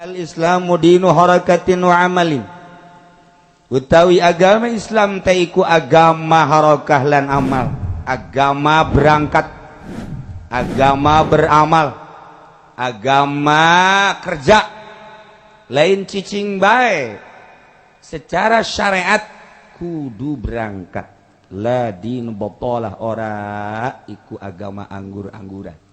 Al-Islamu dinu harakatin wa amalin. Utawi agama Islam taiku agama harakah lan amal. Agama berangkat, agama beramal, agama kerja. Lain cicing bae. Secara syariat kudu berangkat. La dinu batalah ora iku agama anggur-angguran.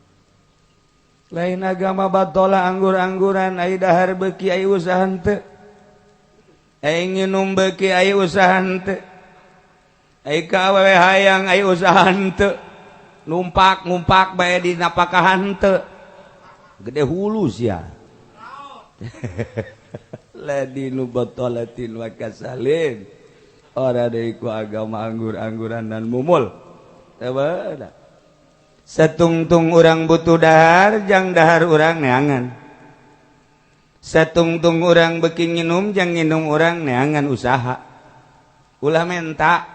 Lain agama batola anggur-angguran ai dahar beki ai usaha henteu ai nginum beki ai usaha henteu ai ka awewe hayang ai usaha henteu numpak bae di napakahan henteu gede hulu sia ladinu batolatin wa kasalin ora deui ku agama anggur-angguran dan mumul teu beuna. Satungtung urang butuh dahar jang dahar urang neangan. Satungtung urang beki nginum jang nginum urang neangan usaha. Ulah menta.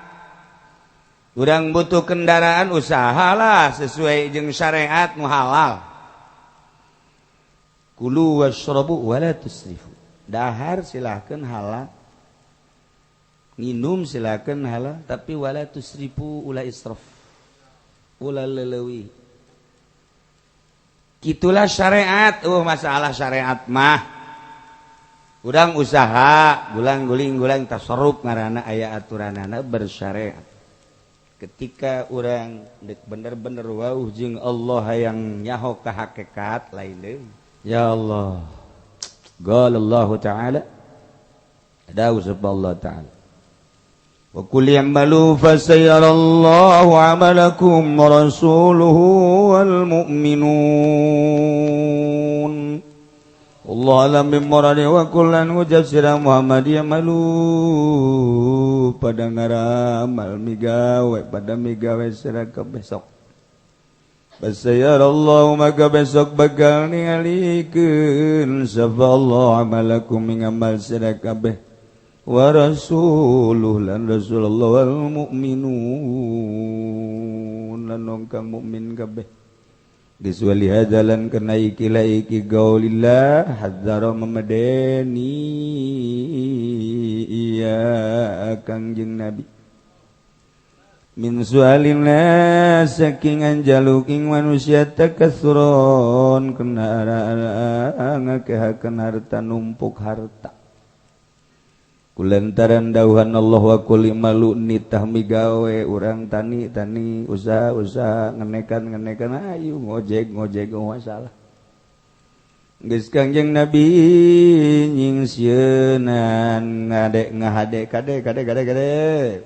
Urang butuh kendaraan usahalah sesuai jeung syariat nu halal. Kulu washrabu wala tusrifu. Dahar silakeun halal. Nginum silakeun halal tapi wala tusrifu ulah israf. Ulah lelewi. Kitulah syariat. Masalah syariat mah urang usaha gulang-guling tasarruf ngaranna aya aturanana bersyariat. Ketika urang bener-bener wauh jeung Allah yang nyaho ka hakikat lain deui. Ya Allah. Qala Allah Ta'ala. Dawu Allah Ta'ala. Wa qul i'malu fasayarallahu 'amalakum wa rasuluhu wal mu'minun. Allah alam bimuradi wa kullan ujassira Muhammad i'malu pada ngaramal migawe pada migawe siraka besok. Fasayarallahu maka besok bakal ningalikeun sapa Allah 'amalakum ing amal siraka kabeh. Wa rasuluh lan rasulullah wal mu'minun lan kang mukmin kabeh diswali hadalan kana iki laiki gaulillah hadzara memadeni iya kangjeng nabi min sualina saking anjaluking manusia takasron kana ngakehakeun harta numpuk harta. Kulantaran dauhan Allah wa kulli malu nitah migawe urang tani usaha ngenekan ayu ngojek masalah geus Kangjeng Nabi nyingsieunan ngahade kade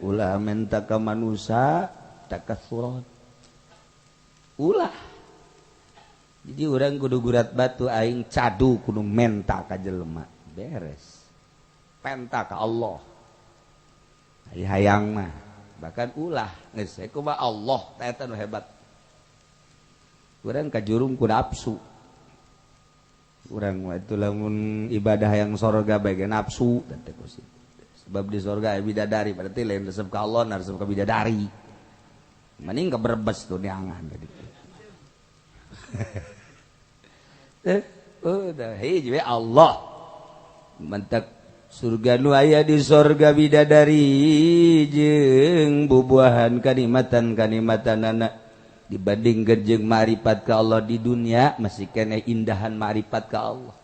ulah menta ka manusia takasuron ulah jadi urang kudu gurat batu aing cadu kudu menta ka jelema beres penta ka Allah hayang mah bahkan ulah geus kumaha Allah eta nu hebat urang kajurung ku nafsu urang mah itu lamun ibadah yang sorga bae nafsu sebab di sorga aya bidadari berarti lain resep ka Allah na resep ka bidadari mending keberbes tuh neangan tadi udah hiji we Allah mentek surga nu aya di sorga bidadari jeung bubuahan kalimatan-kalimatanana dibandingkeun jeung ma'rifat ka Allah di dunia masih keneh indahan ma'rifat ka Allah.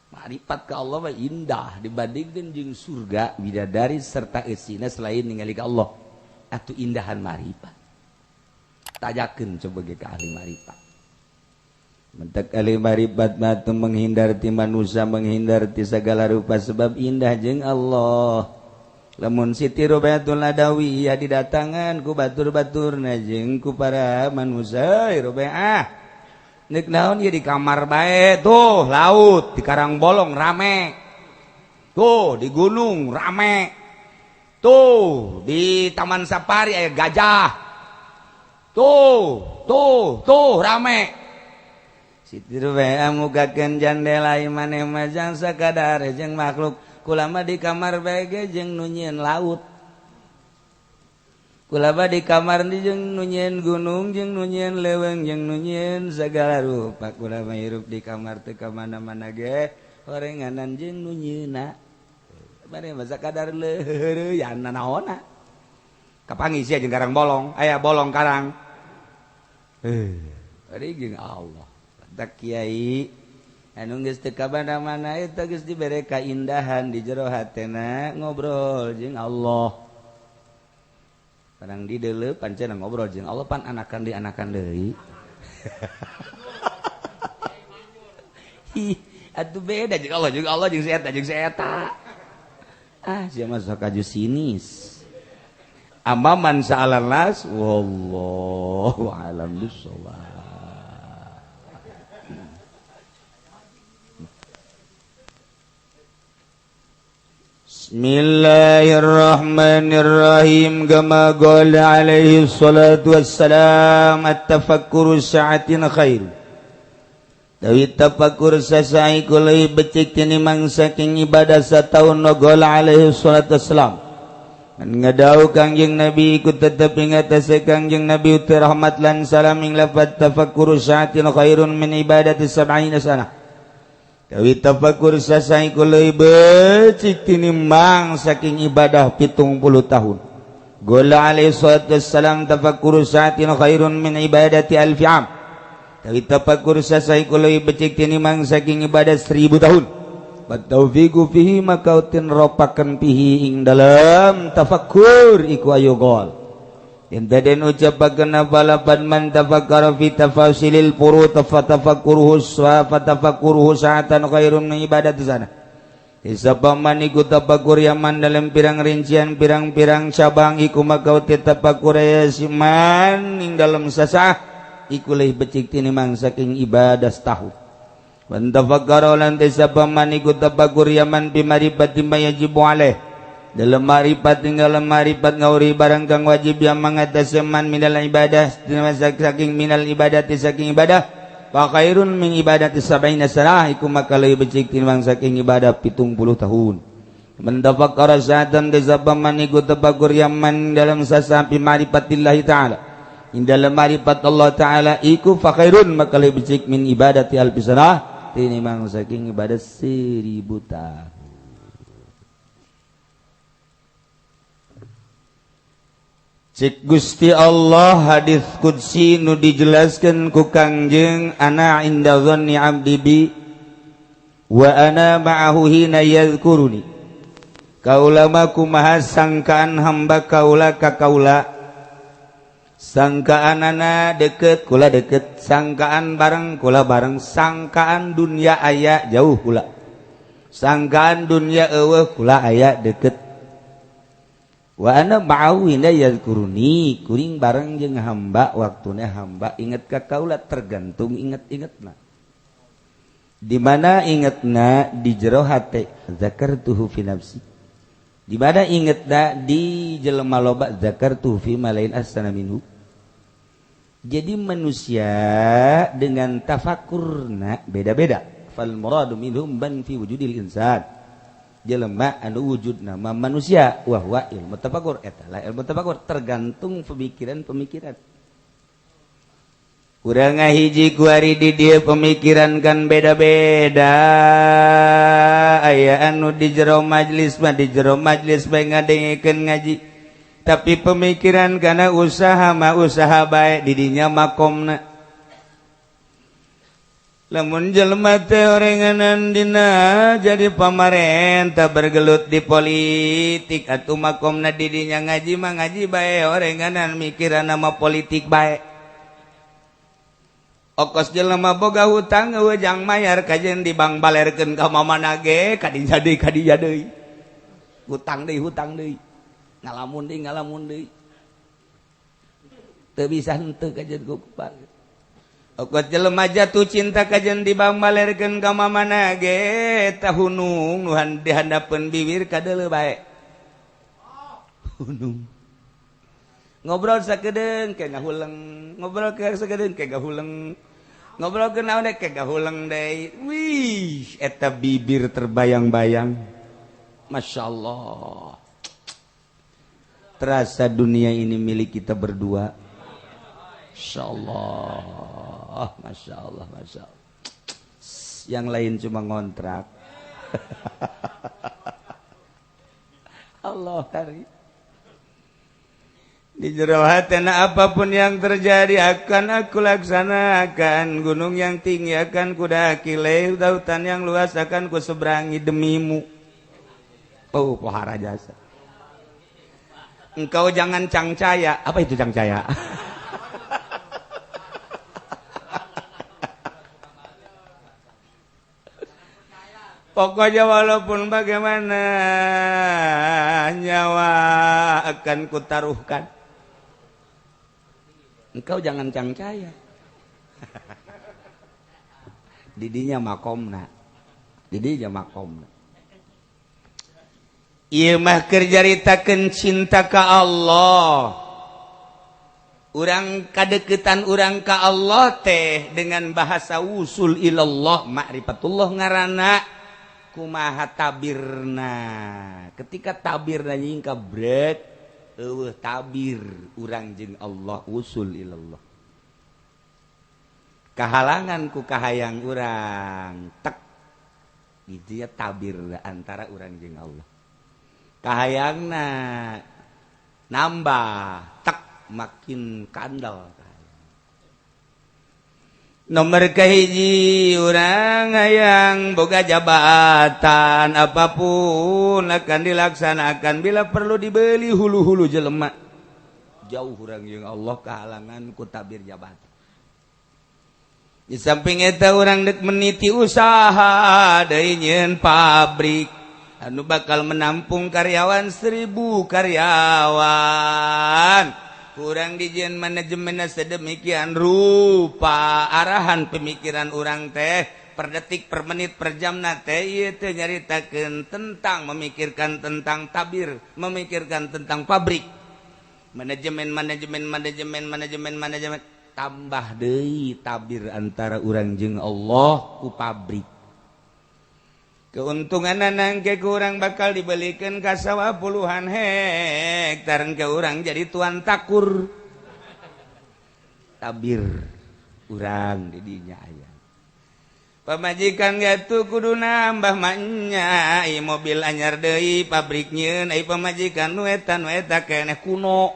Ma'rifat ka Allah mah indah dibandingkeun jeung surga bidadari serta eusina selain ningali ka Allah. Atuh indahan ma'rifat. Tajakeun coba ge ka ahli ma'rifat. Mentek ahli marifat matu menghindar ti manusia menghindar ti segala rupa sebab indah jeung Allah. Lamun Siti Rubayatul Adawi ya didatangan ku batur-baturna jeung ku para manusia Rubayah. Neuk naon ieu di kamar bae tuh laut di Karang Bolong rame. Tuh di gunung rame. Tuh di Taman Safari aya gajah. Tuh rame. Siti Rubayah mugakeun jandela maneh mah jang sakadar jeung makhluk kulama di kamar bae ge jeung nu nyieun laut Kulaba di kamar di jeung nunyian gunung jeung nunyian leweng jeung nunyian segala rupa kulaba hirup di kamar teu ka mana-mana ge horenganan jeung nunyeuna bari masa kadar leureun naonna kapangis ya jeung karang bolong aya bolong karang ari jeung Allah tak kiai anu geus teu ka mana-mana eta geus dibere kaindahan di jero hatena ngobrol jeung Allah. Kadang di deuleu pancen ngobrol jeung Allah pan anakan deui. Atuh beda jeung Allah jeung si eta. Ah, sia mah sok aju sinis. Amaman sa'alan las wallahu a'lam bissawab. Bismillahirrahmanirrahim. Kama qala alaihi salatu wassalam at-tafakkuru sa'atin khair. Dawi tafakkur sasai kulai becik tini mangsa king ibadah sataun qala alaihi salatu wassalam. Ngadau Kangjeng Nabi ikut tetep ingat Kangjeng Nabi uti rahmat lan salam ing lafaz tafakkuru sa'atin khairun min ibadati sab'ina sanah. Dawi tafakur sasai kulai becik tinimbang saking ibadah 70 tahun. Qala alaihi salatu wassalam tafakkuru sa'atin khairun min ibadati alfi am. Dawi tafakur sasai kulai becik tinimbang saking ibadah 1000 tahun. Bataufiqu fihi makautin ropakan fihi ing dalam tafakkur iku ayo gol. Intaden ucapakeun balapan man tafakkara fi tafasilil furud fatafakkuruhu sa'atan khairun min ibadati sana. Isapaman iku tafakkur yaman dalam pirang rincian pirang-pirang cabang iku makau tafakkur yasiman ing dalam sasah iku leuwih becik tinimbang saking ibadah setahun. Wan tafakkara lan isapaman iku tafakkur yaman bi marifati ma yajibu alaih. Dalam marifat tinggal marifat ngauri barang kang wajib yang mengataseman minal ibadah saking minal ibadati saking ibadah wa khairun min ibadati sab'ina sanah iku maka leuwih becik tinimbang saking ibadah 70 tahun. Mendafakkara sa'atan kasabaman iku tafakkur yaman dalam sasapi marifatillah taala. In dalam marifat Allah taala iku fa khairun maka leuwih becik min ibadati alfi sanah tinimbang saking ibadah 1000 tahun. Cik Gusti Allah hadis qudsi nu dijelaskan ku Kangjeng ana inda dhanni abdi bi wa ana ma'ahu hina yadhkuruni. Kaula mah kumaha sangkaan hamba kaula ka kaula. Sangkaanana deket kula deket, sangkaan bareng kula bareng, sangkaan dunia aya jauh kula. Sangkaan dunia eueuh kula aya deket. Wa ana ma'ahu hina yadhkuruni kuring bareng jeung hamba waktuna hamba inget ka kaula tergantung inget-ingetna. Di mana ingetna di jero hate zakartuhu fi nafsi. Di mana ingetna di jelema loba zakartuhu fi malain asana minhu. Jadi manusia dengan tafakkurna beda-beda. Fal muradu minhum ban fi wujudil insan. Jelema anu wujud nama manusia wahwa ilmu tafakkur eta lah ilmu tafakkur tergantung pemikiran urang ngahiji ku ari di dieu pemikiran kan beda-beda aya anu di jero majlis mah di jero majlis bae ngadengkeun ngaji tapi pemikiran kana usaha mah usaha bae di dinya makomna. Lamun jelema teh orenganan dina jadi pamarentah bergelut di politik atuh makomna di dinya ngaji mah ngaji bae orenganan mikiran nama politik bae. Okos jelema boga hutang eueuh jang mayar kajen di bank balerkeun ka mamana ge kadinya deui. Hutang deui. Ngalamun deui. Teu bisa henteu kajen gopal. Okot jelema jatuh cinta kajen di bang balerkeun ka mamana ge tahunung nuhan di handapeun bibir kadeuleu bae. Hunung. Ngobrol sakedeung ke ngahuleng, ngobrol ke sakedeung ke gahuleng. Ngobrol ke naon ke gahuleng deui. Wih, eta bibir terbayang-bayang. Masyaallah. terasa dunia ini milik kita berdua. Insyaallah, masya Allah, masya Allah. Yang lain cuma ngontrak. Allah hari. Di jero hatena apapun yang terjadi akan aku laksanakan. Gunung yang tinggi akan kudaki, lautan yang luas akan kuseberangi demimu. Oh, pohara jasa. Engkau jangan cangcaya. Apa itu cangcaya? Pokoknya walaupun bagaimana nyawa akan kutaruhkan. Engkau jangan cangcaya. Didinya makomna. Didinya makomna. Ieu mah keur jaritakeun cinta ka Allah. Urang kadeketan urang ka Allah teh dengan bahasa usul ilallah ma'rifatullah ngaranna kumaha tabirna. Ketika tabirna nyingka brek tabir urang jeung Allah usul ilallah. Kahalangan ku kahayang urang tek itu ya tabir antara urang jeung Allah. Kahayangna nambah tek makin kandal. Nomor kahiji urang hayang boga jabatan apapun akan dilaksanakan bila perlu dibeli hulu-hulu jelema. Jauh urang jeung Allah kahalangan ku tabir jabatan. Di samping eta urang dek meniti usaha deui nyeun pabrik anu bakal menampung karyawan 1000 karyawan. Kurang dijieun manajemenna sedemikian rupa arahan pemikiran urang teh per detik per menit per jam teh ieu teh nyaritakeun tentang memikirkan tentang tabir, memikirkan tentang pabrik. Manajemen tambah deui tabir antara urang jeung Allah ku pabrik. Keuntungan nangke kurang bakal dibelikan ka sawah puluhan hektar ke urang jadi tuan takur. Tabir urang di dinya aya. Pamajikan gatu kudu nambah maknya, ai mobil anyar deui pabrik nyieun, ai pamajikan nu eta keneh kuno.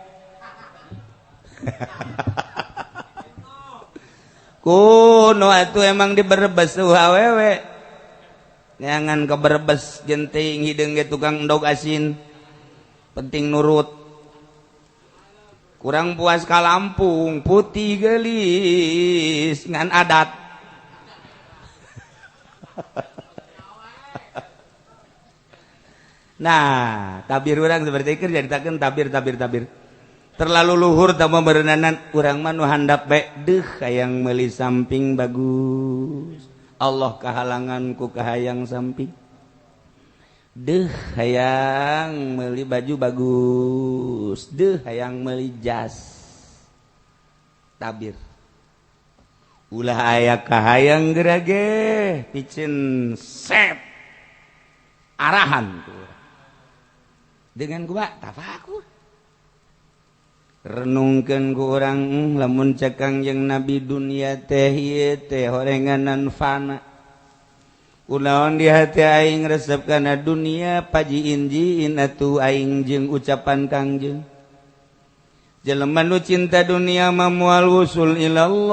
Kuno atuh emang diberebes awewe. Jangan keberebes genting hideung ge tukang endog asin. Penting nurut. Kurang puas ka Lampung, putih geulis ngan adat. Nah, tabir urang seperti keur jaritakeun tabir. Terlalu luhur tambah berendanan urang mah nu handap bae deuh hayang meuli samping bagus. Allah kahalangan ku kahayang samping. Deuh hayang meuli baju bagus, deuh hayang meuli jas. Tabir. Ulah aya kahayang gerage picen sep. Arahan tu. Dengan gua tafakur. Renungkeun ku urang lamun cekang jeung nabi dunia teh ieu teh horenganan fana. Kunaon di hati aing resep kana dunia pajiin-jiin atuh aing jeung ucapan Kangjeng. Jelema nu cinta dunia mah moal wusul ilallah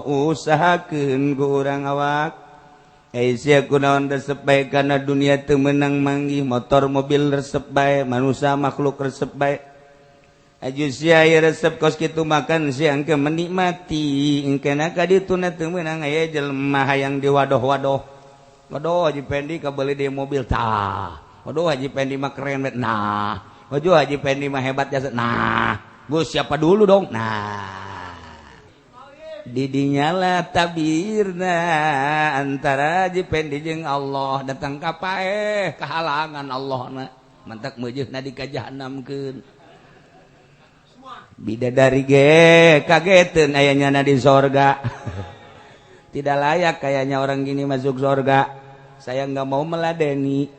usahakeun ku urang awak. Sia kunaon resep bae kana dunia teu meunang manggih motor mobil resep bae manusia makhluk resep bae aju sia aya resep kos kitu makan sia engke menikmati engkena ka dituna teu meunang aya jelema hayang di wadoh-wadoh Haji Pendi kabeuli di mobil tah waduh Haji Pendi mah keren bet nah waduh Haji Pendi mah hebat jasa nah Gus siapa dulu dong nah didinyala tabirna antara Haji Pendi jeung Allah datang ka paeh kahalangan Allahna mantak meujeuhna di ka jahanamkeun bidadari ge kageteun aya nyana di sorga tidak layak kayaknya orang gini masuk sorga saya enggak mau meladeni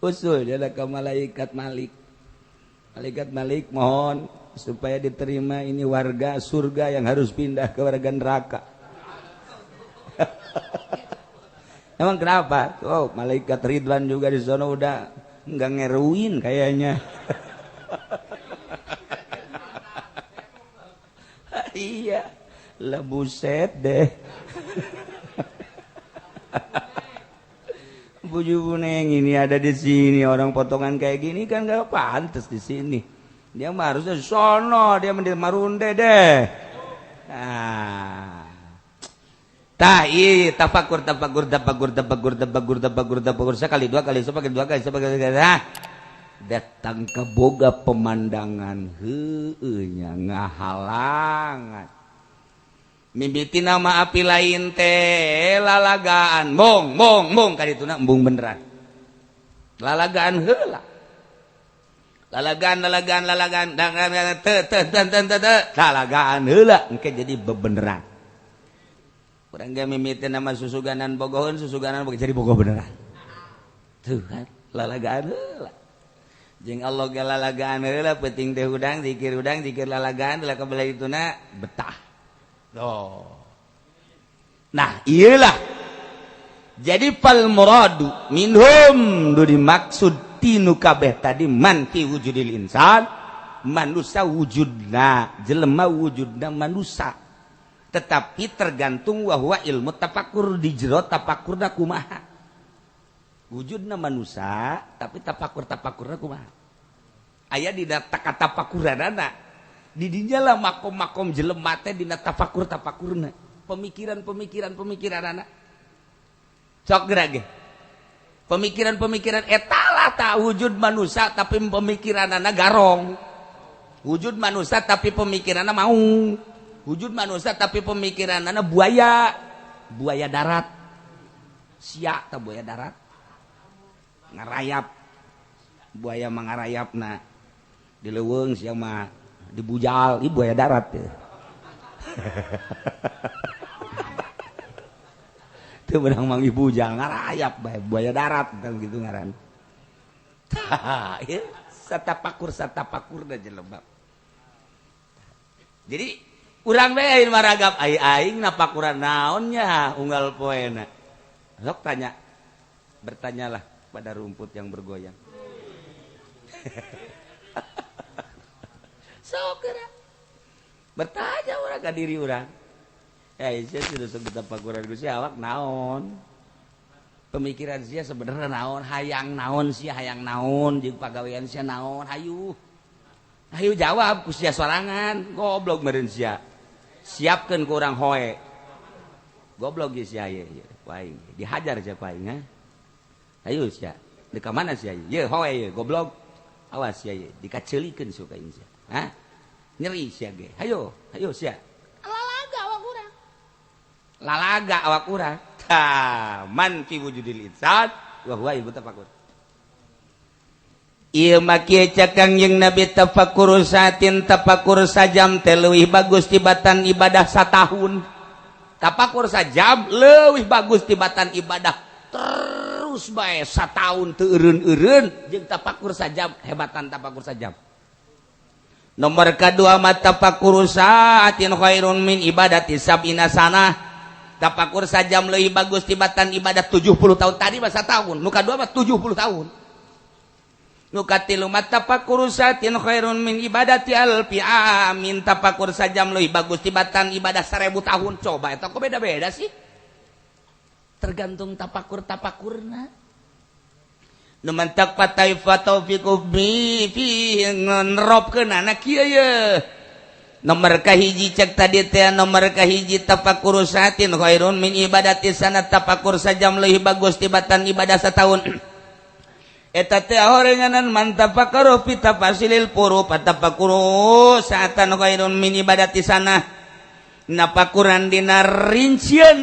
usul adalah ke malaikat Malik. Malaikat Malik mohon supaya diterima ini warga surga yang harus pindah ke warga neraka. Emang kenapa? Oh, malaikat Ridwan juga di sana udah nggak ngeruin kayaknya. Iya, lah buset deh. Buju Buneng ini ada di sini, orang potongan kayak gini kan nggak pantas di sini. Dia mah harusnya sono, dia mendir marunde deh. Nah, tafakur sekali dua kali nah, datang ke boga pemandangan heueunya ngahalangan. Mimiti nama api lain teh lalagaan mong kadituna embung beneran. Lalagaan heula. Lalagaan lalagaan heula engke jadi bebeneran. Urang ge mimiti nama susuganan bogoheun susuganan boga jadi boga beneran. Tuh kan lalagaan heula. Jeung Allah ge lalagaan heula penting teh udang zikir lalagaan teh kabela ituna betah. Oh. Nah, iyalah. Jadi fal muradu minhum du dimaksud tinu kabeh tadi man fi wujudil insan, manusia wujudna, jelema wujudna manusia. Tetapi tergantung wahwa ilmu tafakur di jero tafakurna kumaha. Wujudna manusia, tapi tafakurna kumaha. Aya di kata tafakuranana. Di dinya lah makom jelema teh dina tafakurna pemikiran anak sok gerage pemikiran etalah tak wujud manusia tapi pemikiran anak garong wujud manusia tapi pemikiran anak mau wujud manusia tapi pemikiran anak buaya darat sia tak buaya darat ngarayap buaya mangarayap na di leuweung sia mah dibujal ibu buaya darat ya. Itu benang manggih bujal ngarayap buaya darat kan gitu ngaran. Ya, satapakur dah jelema. Jadi urang bae maragap aing napakuran naonnya unggal poena. Sok bertanyalah pada rumput yang bergoyang. Sokera bertanya orang ke diri orang saya sudah sebut tapakuran Gusti awak naon pemikiran sia sebenarnya naon hayang naon jeung pagawean sia naon hayu jawab ku sia sorangan goblok meureun sia siapkeun ku urang hoe goblok ge sia ye paing dihajar sia paing ha hayu sia di ka mana sia ye hoe ye goblok awas sia ye dikaceulikeun suka sia hah? Nyeri sia ge. Hayo sia. Lalaga awak urang. Tah, man fi wujudil insan wa huwa ilmu tafakur. Ieu mah kieu cakang jeung Nabi tafakur satin tafakur sajam teh leuwih bagus tibatan ibadah satahun. Tafakur sajam leuwih bagus tibatan ibadah terus bae satahun teu eureun-eureun jeung tafakur sajam hebatan tafakur sajam. Nomor kedua mata tafakur saatin khairun min ibadati sab'ina sanah. Tafakur sajam leuwih bagus tibatan ibadah 70 tahun tadi masa tahun. Nu kadua mah 70 tahun. Nu katilu mata tafakur saatin khairun min ibadati alfi amin. Tafakur sajam leuwih bagus tibatan ibadah 1000 tahun. Coba eta kok beda-beda sih? Tergantung tafakurna. Numantak patai fataufiku fi ngerobkeun anak kieu ye nomor kahiji cek tadi teh nomor kahiji tafakur satin khairun min ibadati sanat tafakur sajam leuwih bagus tibatan ibadah setahun eta teh horenganan man tafakkaru fi tafasilil furu patafakuru saatan khairun min ibadati sanah napakuran dina rincian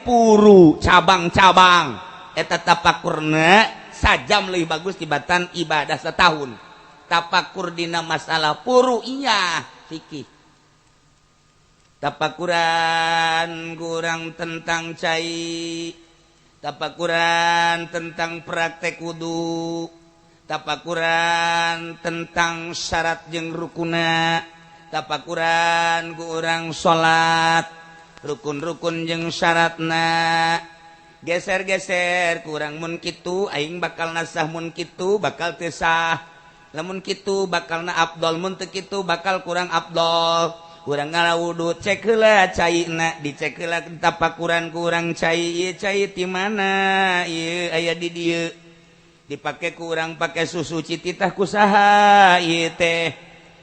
puru cabang-cabang eta tafakurna sajam lebih bagus tibatan ibadah setahun. Tafakur dina masalah puru iya fikih. Tafakuran kurang tentang cai tapakuran tentang praktek wudu, tapakuran tentang syarat jeung rukuna, tapakuran ku urang salat rukun-rukun jeung syaratna. Geser-geser kurang mun kitu aing bakal nasah, mun kitu bakal teu sah, lamun kitu bakal na afdol, mun teu kitu bakal kurang afdol. Kurang ngarawudu cek heula caina, dicek heula tapakuran kurang cai, ieu cai ti mana, ieu aya di dieu, dipake kurang pake susu cititah kusaha ieu teh,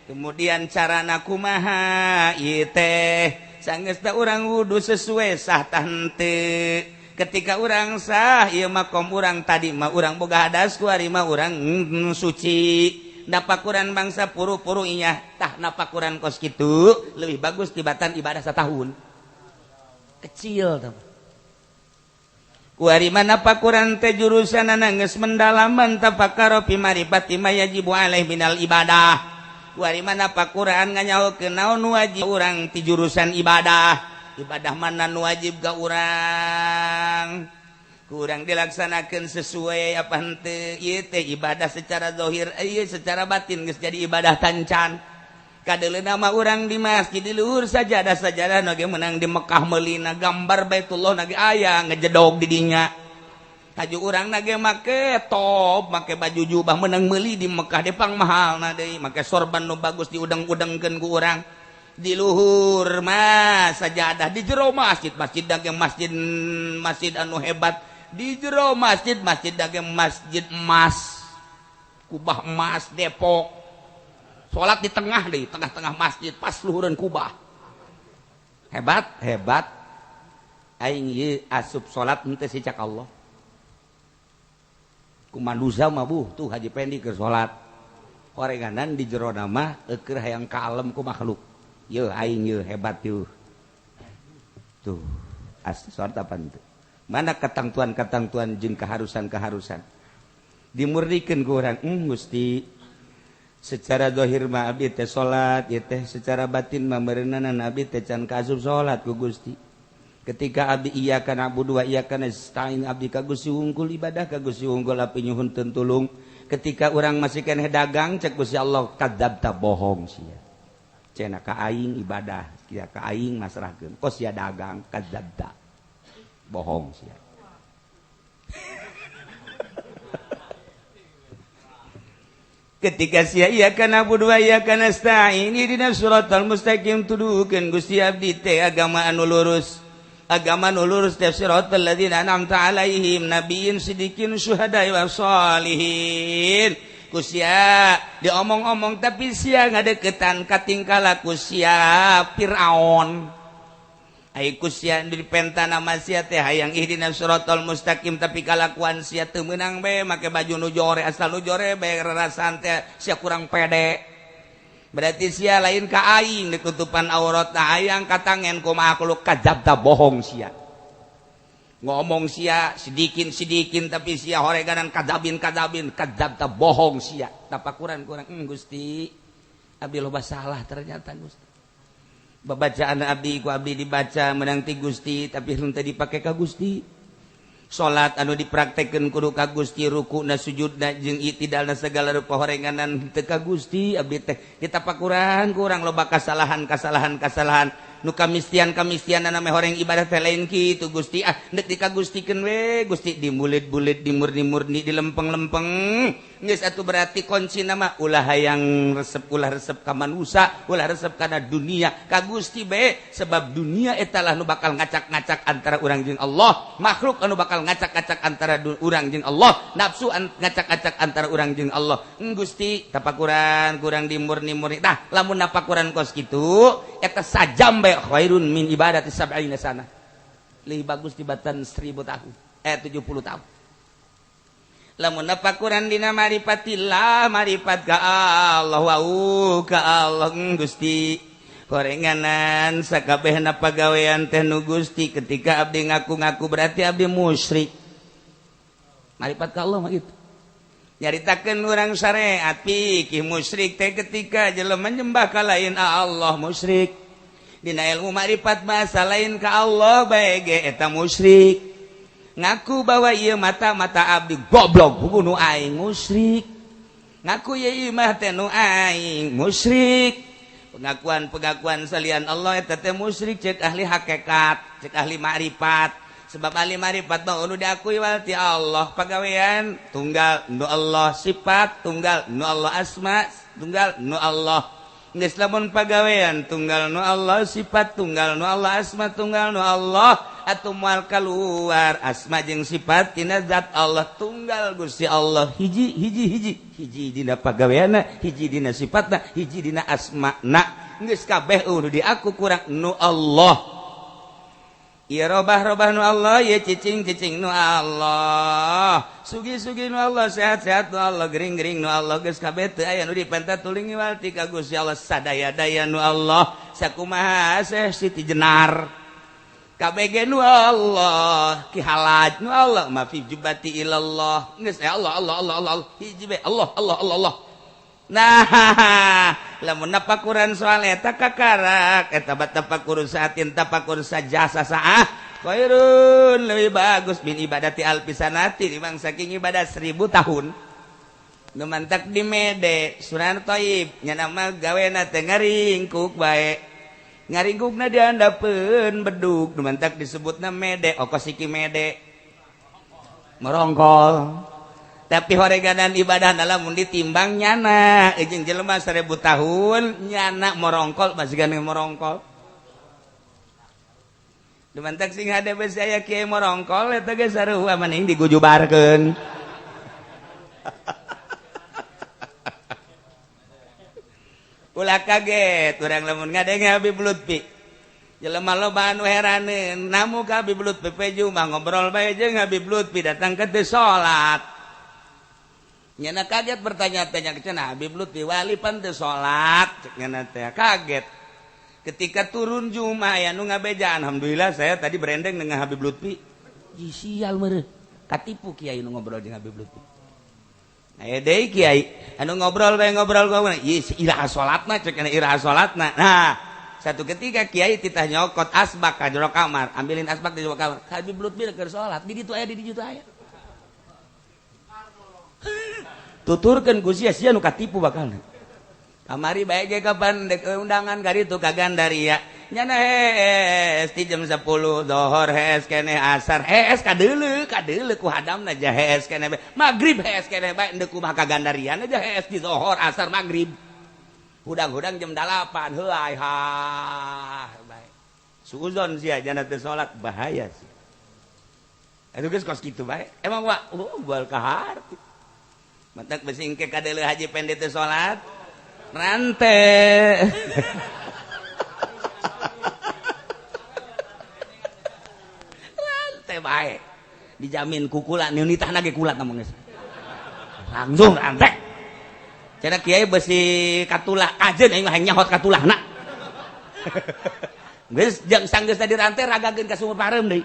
kemudian carana kumaha ieu teh, sanggeus da urang wudu sesuai sah tah henteu. Ketika urang sah ieu makom urang tadi mah urang boga hadas ku ari mah urang suci. Napakuran bangsa puru-puru inya tah napakuran kos kitu lebih bagus tibatan ibadah setahun kecil tuh. Kuari mana napakuran teh jurusanana geus mendalaman tafakaro fi marifati ma yajibu alaih minal ibadah. Kuari mana napakuran nganyahokeun naon wajib urang ti jurusan ibadah. Ibadah mana nu wajib ka urang? Kurang dilaksanakan sesuai apa henteu ieu teh ibadah secara zahir, ieu secara batin geus jadi ibadah tancan. Kadeleuna mah urang di masjid di luhur sajadah nu ge meunang di Mekah meulina gambar Baitullah na ge aya ngejedog di dinya. Haju urang na ge make top, make baju jubah meunang meuli di Mekah depang mahalna deui, make sorban nu bagus diudeng-udengkeun ku urang. Di luhur mah sajadah di jero masjid, masjid dage masjid anu hebat. Di jero masjid dage masjid emas, kubah emas Depok. Salat di tengah deh, tengah-tengah masjid pas luhureun kubah. Hebat. Aing ieu asup salat henteu sicak Allah. Ku manusia mah tuh Haji Pendi keur salat. Orenganan di jero nama keur hayang kalem ku makhluk. Yeuh aing yeuh hebat yeuh. Tuh, asli salat apa henteu? Mana ketangtuan jeung keharusan dimurdikeun ku urang. Gusti secara zahir mah abdi teh salat ieu teh, secara batin mah meureunana abdi teh can kaasup salat ku Gusti. Ketika abdi iyyaka na'budu wa iyyaka nasta'in, abdi ka Gusti wungkul ibadah ka Gusti wungkul api nyuhunkeun tulung. Ketika urang masih keneh dagang cek Gusti Allah kadzabta bohong sia. Cenah ka aing ibadah, kia ka aing masrahkeun. Kos sia dagang kadzabta. Bohong sia. Ketika sia iyyaka na'budu wa iyyaka nasta'in ihdinas siratal mustaqim tuduhkeun Gusti abdi teh agama anu lurus. Agama anu lurus teh siratal ladzina an'amta alaihim nabiyyin sidiqin syuhada'i wassalihin. Ku sia diomong-omong tapi sia ngadeukeutan katingkah laku sia Firaun. Ai ku sia dipenta nama sia teh hayang ihdinas siratal mustaqim tapi kalakuan sia teu meunang bae make baju nu jore, asal nu jore bae rarasan teh sia kurang pede. Berarti sia lain ka aing ditutupan aurat tah hayang katangen ku makhluk kadzabta bohong sia. Ngomong sia sidikin tapi sia horeganan kadzabin kadzabta bohong sia. Tapakuran kurang Gusti abdi loba salah ternyata Gusti. Babacaan abdi ku abdi dibaca menang ti Gusti tapi henteu dipake ka Gusti. Salat anu dipraktekkeun kudu ka Gusti, rukuna sujudna jeung i'tidalna segala rupa horenganan henteu ka Gusti. Abdi teh ditapakuran kurang loba kasalahan nu kamistian-kamistianna me horeng ibadah teh lain kitu Gusti. Nek dikagustikeun we Gusti dimulit-bulit dimurni-murni dilempeng-lempeng. Geus atuh berarti kuncina mah ulah hayang resep ka manusia, ulah resep kana dunia. Ka Gusti bae sebab dunia eta lah nu bakal ngacak-ngacak antara urang jeung Allah. Makhluk anu bakal ngacak-ngacak antara urang jeung Allah. Nafsu ngacak-ngacak antara urang jeung Allah. Gusti tapakuran kurang dimurni-murni. Tah lamun napakuran kos kitu eta sajam bae khairun min ibadati sab'ina sana. Lebih bagus tibatan 1000 tahun. 70 tahun. Lamun napakuran dina marifatillah, marifat ka Allah wa ka Allah Gusti. Horenganan sakabehna pagawean teh nu Gusti, ketika abdi ngaku-ngaku berarti abdi musyrik. Marifat ka Allah mah gitu. Nyaritakeun urang syariat fikih musyrik teh ketika jelema nyembah ka lain Allah musyrik. Dina ilmu marifat mah salain ka Allah bae ge eta musyrik. ngaku bahwa ieu mata abdi goblok hukum nu aing musyrik ngaku ieu mah teh nu aing musyrik pengakuan salian Allah eta teh musyrik cek ahli hakikat cek ahli ma'rifat sebab ahli ma'rifat mah nu diakui walti Allah pagawean tunggal nu Allah sifat tunggal nu Allah asma tunggal nu Allah geus lamun pagawean tunggal nu Allah sifat tunggal nu Allah asma tunggal nu Allah atuh moal kaluar asma jeung sifat tina zat Allah tunggal Gusti Allah hiji dina pagaweanna hiji dina sifatna hiji dina asmana geus kabeh nu diaku kurang nu Allah ieu robah nu Allah ieu cicing nu Allah sugi nu Allah sehat nu Allah gering nu Allah geus kabeh teu aya nu dipenta tuling walti ka Gusti Allah sadaya-daya nu Allah sakumaha Syekh Siti Jenar kabeh ge nu Allah ki halaj nu Allah ma fi jubati ilallah geus Allah hiji be Allah nah lamun napakuran soal eta kakarak eta tapakur saatin tapakur sajasa saah khairun leuwih bagus min ibadati alfisanati dimang saking ibadah 1000 tahun nu mantak di mede Sunan Thaib nya nama gawena teh ngaringkuk bae ngaringkukna diandapeun bedug nu mantak disebutna mede okosiki mede merongkol tapi horeganan ibadah lamun ditimbang nyana jeung jelema 1000 tahun nyana morongkol masih morongkol dumantak sing hade bes aya kieu morongkol eta ge sarua maning digujubarkeun ulah kaget urang lamun ngadenge Habib Lutfi jelema loba anu heraneun namu ka Habib Lutfi peju mah ngobrol bae jeung Habib Lutfi datang ke teu salat nyana kaget bertanya-tanya cenah Habib Lutfi wali pan teu salat cek nyana teh kaget ketika turun Jumat aya nu ngabeja alhamdulillah saya tadi berendeng dengan Habib Lutfi sial meureun katipu kiai nu ngobrol jeung Habib Lutfi aya deui kiai anu ngobrol gua ieu iraha salatna cek nyana iraha salatna nah satu ketika kiai titah nyokot asbak ka jero kamar ambilin asbak di jero kamar Habib Lutfi keur salat di ditu aya di ditu aya tuturkan ku sia-sia nu katipu bakal kamari bae ge kapan dek undangan kari tu ka Gandaria nyana hees ti jam 10 dohor hees keneh asar hees kadeuleu ku hadamna jah hees keneh magrib hees keneh bae endeu kumaha ka Gandaria aja hees di dohor asar magrib hudang-hudang jam 8 heuai ha bae suuzon sia jana teu salat bahaya sih atuh geus kos kitu bae emang wa bal kahar mantak besingke kadeuleu haji pende teu salat rante rante bae dijamin kukula nu nitahna ge kulat namun geus langsung rante cenah kiai besi katulah kajeun aing mah nyahot katulahna geus jang sanggeus tadi rante ragageun ka sumur parem deui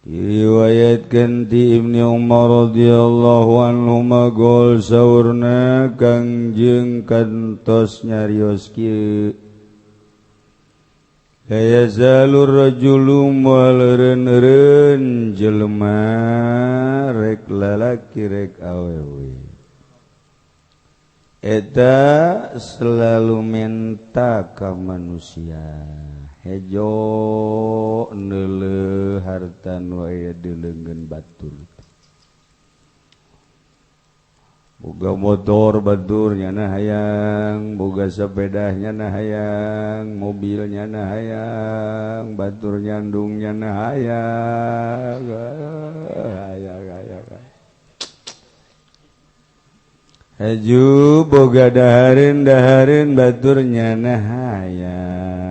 riwayatkeun ti Ibnu Umar radhiyallahu anhu magol saurna Kangjeng kantos nyarios kieu la yazalur rajulu maleureun jelema rek lalaki rek awewe eta selalu minta ka manusia hejo neuleuh harta nu aya dileunggeun batur boga motor batur nyana hayang boga sepeda nyana hayang mobil nyana hayang batur nyandung nyana hayang haju boga dahareun batur nyana hayang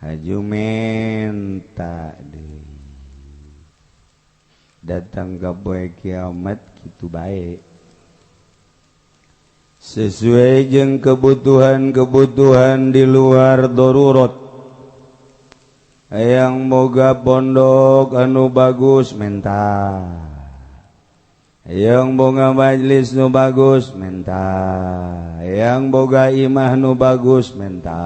haju menta deui datang ka poe kiamat kitu bae sesuai jeung kebutuhan di luar darurat hayang boga pondok anu bagus menta hayang boga majelis nu bagus menta hayang boga imah nu bagus menta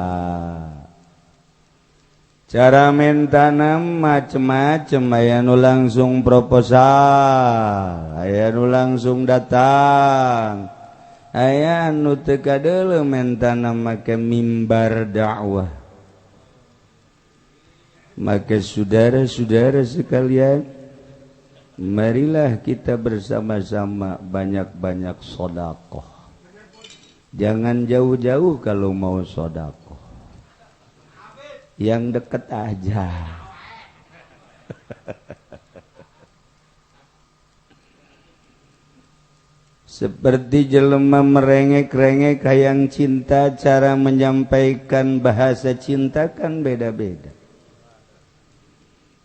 cara mentanam macem-macem, aya nu langsung proposal, aya nu langsung datang, aya nu teu kadeuleu mentanam make mimbar dakwah. Maka saudara-saudara sekalian, marilah kita bersama-sama banyak-banyak sedekah. Jangan jauh-jauh kalau mau sedekah. Yang dekat aja. Seperti jelema merengek-rengek hayang cinta, cara menyampaikan bahasa cinta kan beda-beda.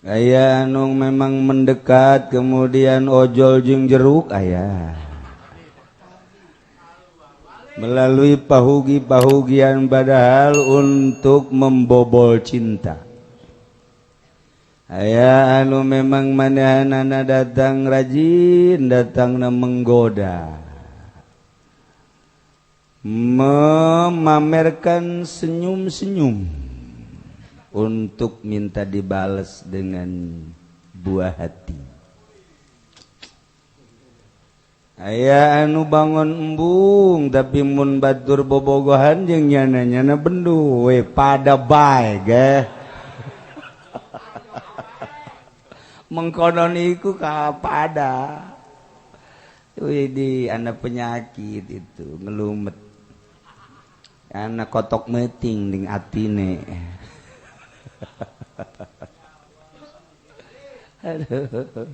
Aya anu memang mendekat kemudian ojol jeung jeruk aya. Melalui pahugi-pahugian padahal untuk membobol cinta. Aya anu memang manehanana datang rajin, datangna menggoda, memamerkan senyum-senyum untuk minta dibalas dengan buah hati. Aya anu bangun embung tapi mun batur bobogohan jeung nyana-nyana bendu we pada bae ge. Mengkonon iku ka pada. Di anak penyakit itu ngelumet. Anak kotok meting ding atine. Aduh.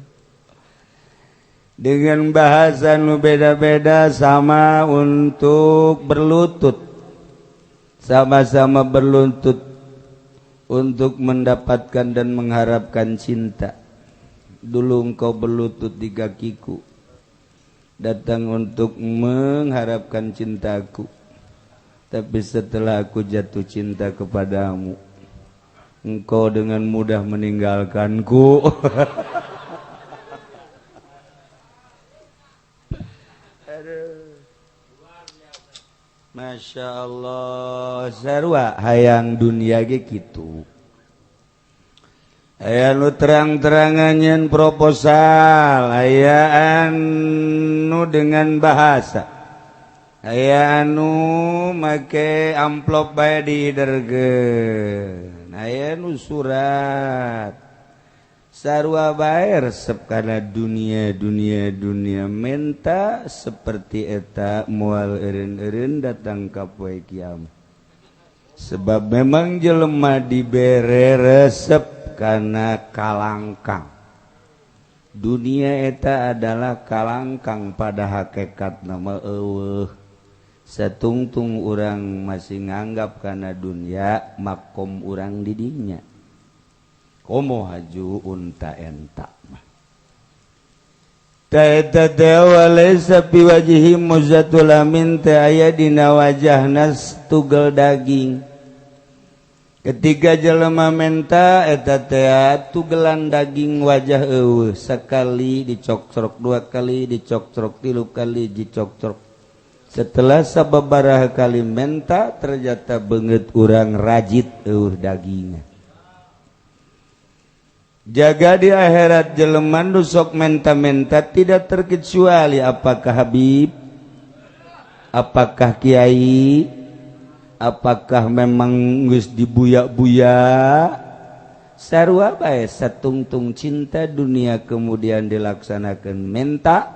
Dengan bahasa nu beda-beda sama untuk berlutut, sama-sama berlutut untuk mendapatkan dan mengharapkan cinta. Dulu engkau berlutut di kakiku, datang untuk mengharapkan cintaku, tapi setelah aku jatuh cinta kepadamu, engkau dengan mudah meninggalkanku. Masya Allah, sarua hayang dunia ge kitu. Aya nu terang-terangan proposal, aya anu dengan bahasa, aya anu make amplop bae didergeun, aya nu surat. Sarua bae resep kana dunia menta seperti eta moal eureun-eureun datang ka poe kiamat. Sebab memang jelema dibere resep kana kalangkang. Dunia eta adalah kalangkang pada hakikat nama eueuh. Satungtung urang masih nganggap kana dunia makom urang di dinya. Komo haju unta enta mah. Ta walaysa fi wajhi muzatul amin ta aya dina wajahna tugel daging. Ketika jelema menta eta teh tugelan daging wajah eueuh, sakali dicokcrok, dua kali dicokcrok, tilu kali dicokcrok. Setelah sababaraha kali menta ternyata beungeut urang rajit eueuh dagingna. Jaga di akhirat jelema nu sok menta-menta tidak terkecuali apakah Habib, apakah Kiai, apakah memang geus dibuya-buya. Sarua bae satungtung cinta dunia kemudian dilaksanakeun menta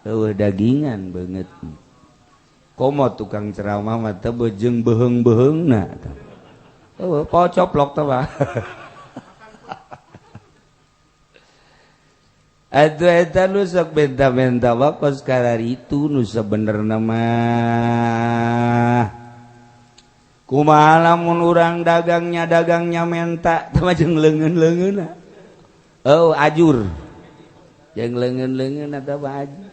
eueuh dagingan beungeut. Komo tukang ceramah mah teh beujeng beheung-beheungna. Eueuh pocoplok teh Pak. Atuh eta nu sok benta-benta wakos kararitu nu sabenerna mah kumaha lamun urang dagangnya menta teh mah jeung leungeun-leungeunna. Oh ajur. Jeung leungeun-leungeunna teh mah ajur.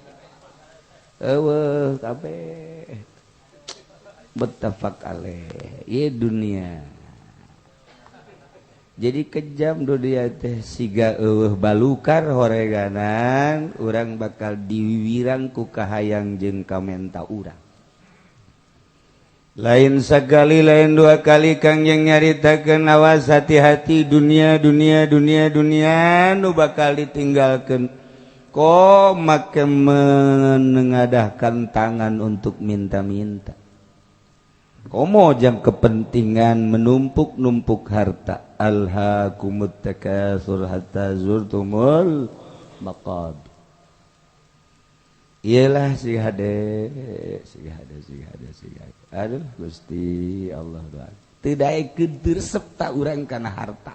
Eueuh kabeh. Muttafaq alaih. Ieu dunia. Jadi kejam dunia teh siga eueuh balukar horeganan urang bakal diwiwirang ku kahayang jeung kamenta urang. lain sekali lain dua kali Kang yang nyaritakeun awas hati-hati dunia nu bakal ditinggalkeun kok make menengadahkan tangan untuk minta-minta komo jang kepentingan menumpuk-numpuk harta alhaakumut takatsur hatta zurtumul maqabir. Iyalah si hade. Aduh Gusti Allah doa. Teu daekeun teu resep ta urang kana harta.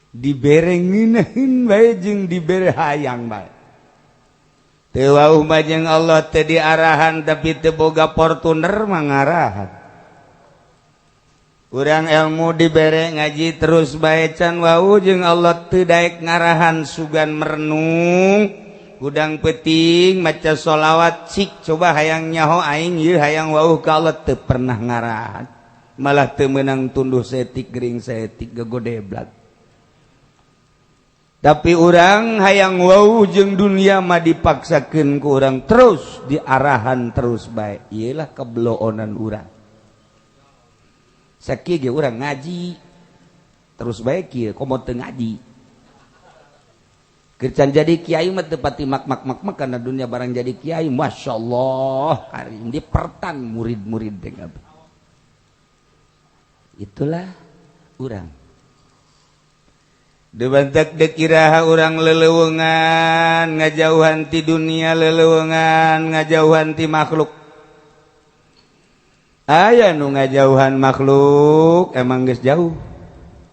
Dibere ngeunaheun bae jeung dibere hayang bae. Teu wauh mah jeung Allah teu diarahan tapi teu boga Fortuner mah ngarahan. Urang ilmu dibere ngaji terus bae can wauh jeung Allah teu daek ngarahan sugan merenung. Udang peting maca sholawat cik coba hayang nyaho aing ieu hayang wauh ka Allah teu pernah ngarahan malah teu meunang tunduh setik gering setik gegodeblak tapi urang hayang wauh jeung dunia mah dipaksakeun ku urang terus diarahan terus bae ieulah kebloonan urang sakieu ge urang ngaji terus bae kieu komo teu ngaji kerjaan jadi kiai mah teu pati mak karena dunia barang jadi kiai masyaallah karim dipertan murid-murid teh itulah urang debantak dekiraha urang leleuweungan ngajauhan ti dunia leleuweungan ngajauhan ti makhluk aya nu ngajauhan makhluk emang geus jauh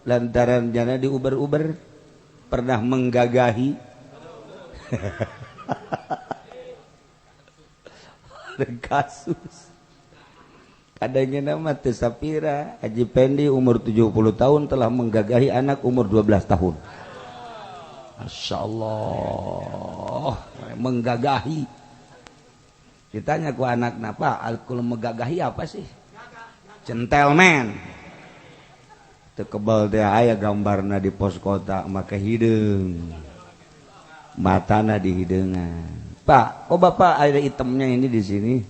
lantaran jana diuber-uber pernah menggagahi ada kasus kadangnya nama teu sapira Haji Pendi umur 70 tahun telah menggagahi anak umur 12 tahun Masya Allah menggagahi ditanya ku anak napa alkul menggagahi apa sih gentleman tekebal teh aya gambarna di pos kota make hideung matana di hideungan Pak kok Bapak ada itemnya ini di sini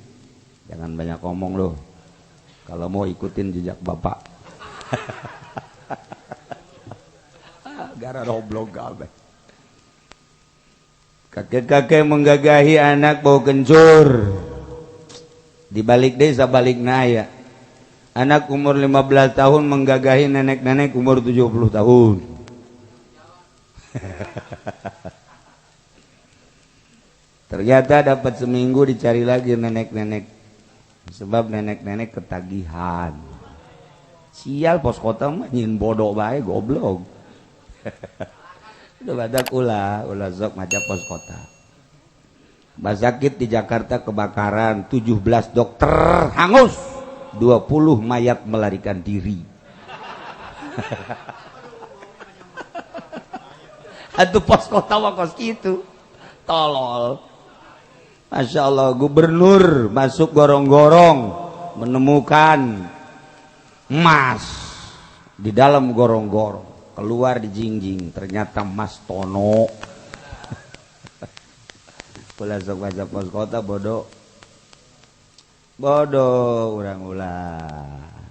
jangan banyak ngomong loh kalau mau ikutin jejak Bapak gara roblog kabeh kakek-kakek menggagahi anak bau kencur dibalik deui sabalikna aya anak umur 15 tahun menggagahi nenek-nenek umur 70 tahun. Ternyata dapat seminggu dicari lagi nenek-nenek. Sebab nenek-nenek ketagihan. Sial pos kota mah nyin bodoh bae goblok. Udah badak ulah sok maca pos kota. Rumah sakit di Jakarta kebakaran, 17 dokter hangus. 20 mayat melarikan diri. Atuh pos kota mah kos kitu. Tolol. Masya Allah, gubernur masuk gorong-gorong menemukan emas di dalam gorong-gorong. Keluar di jingjing, ternyata emas tono. Kula sok baca pos kota bodoh. Bodoh urang ulah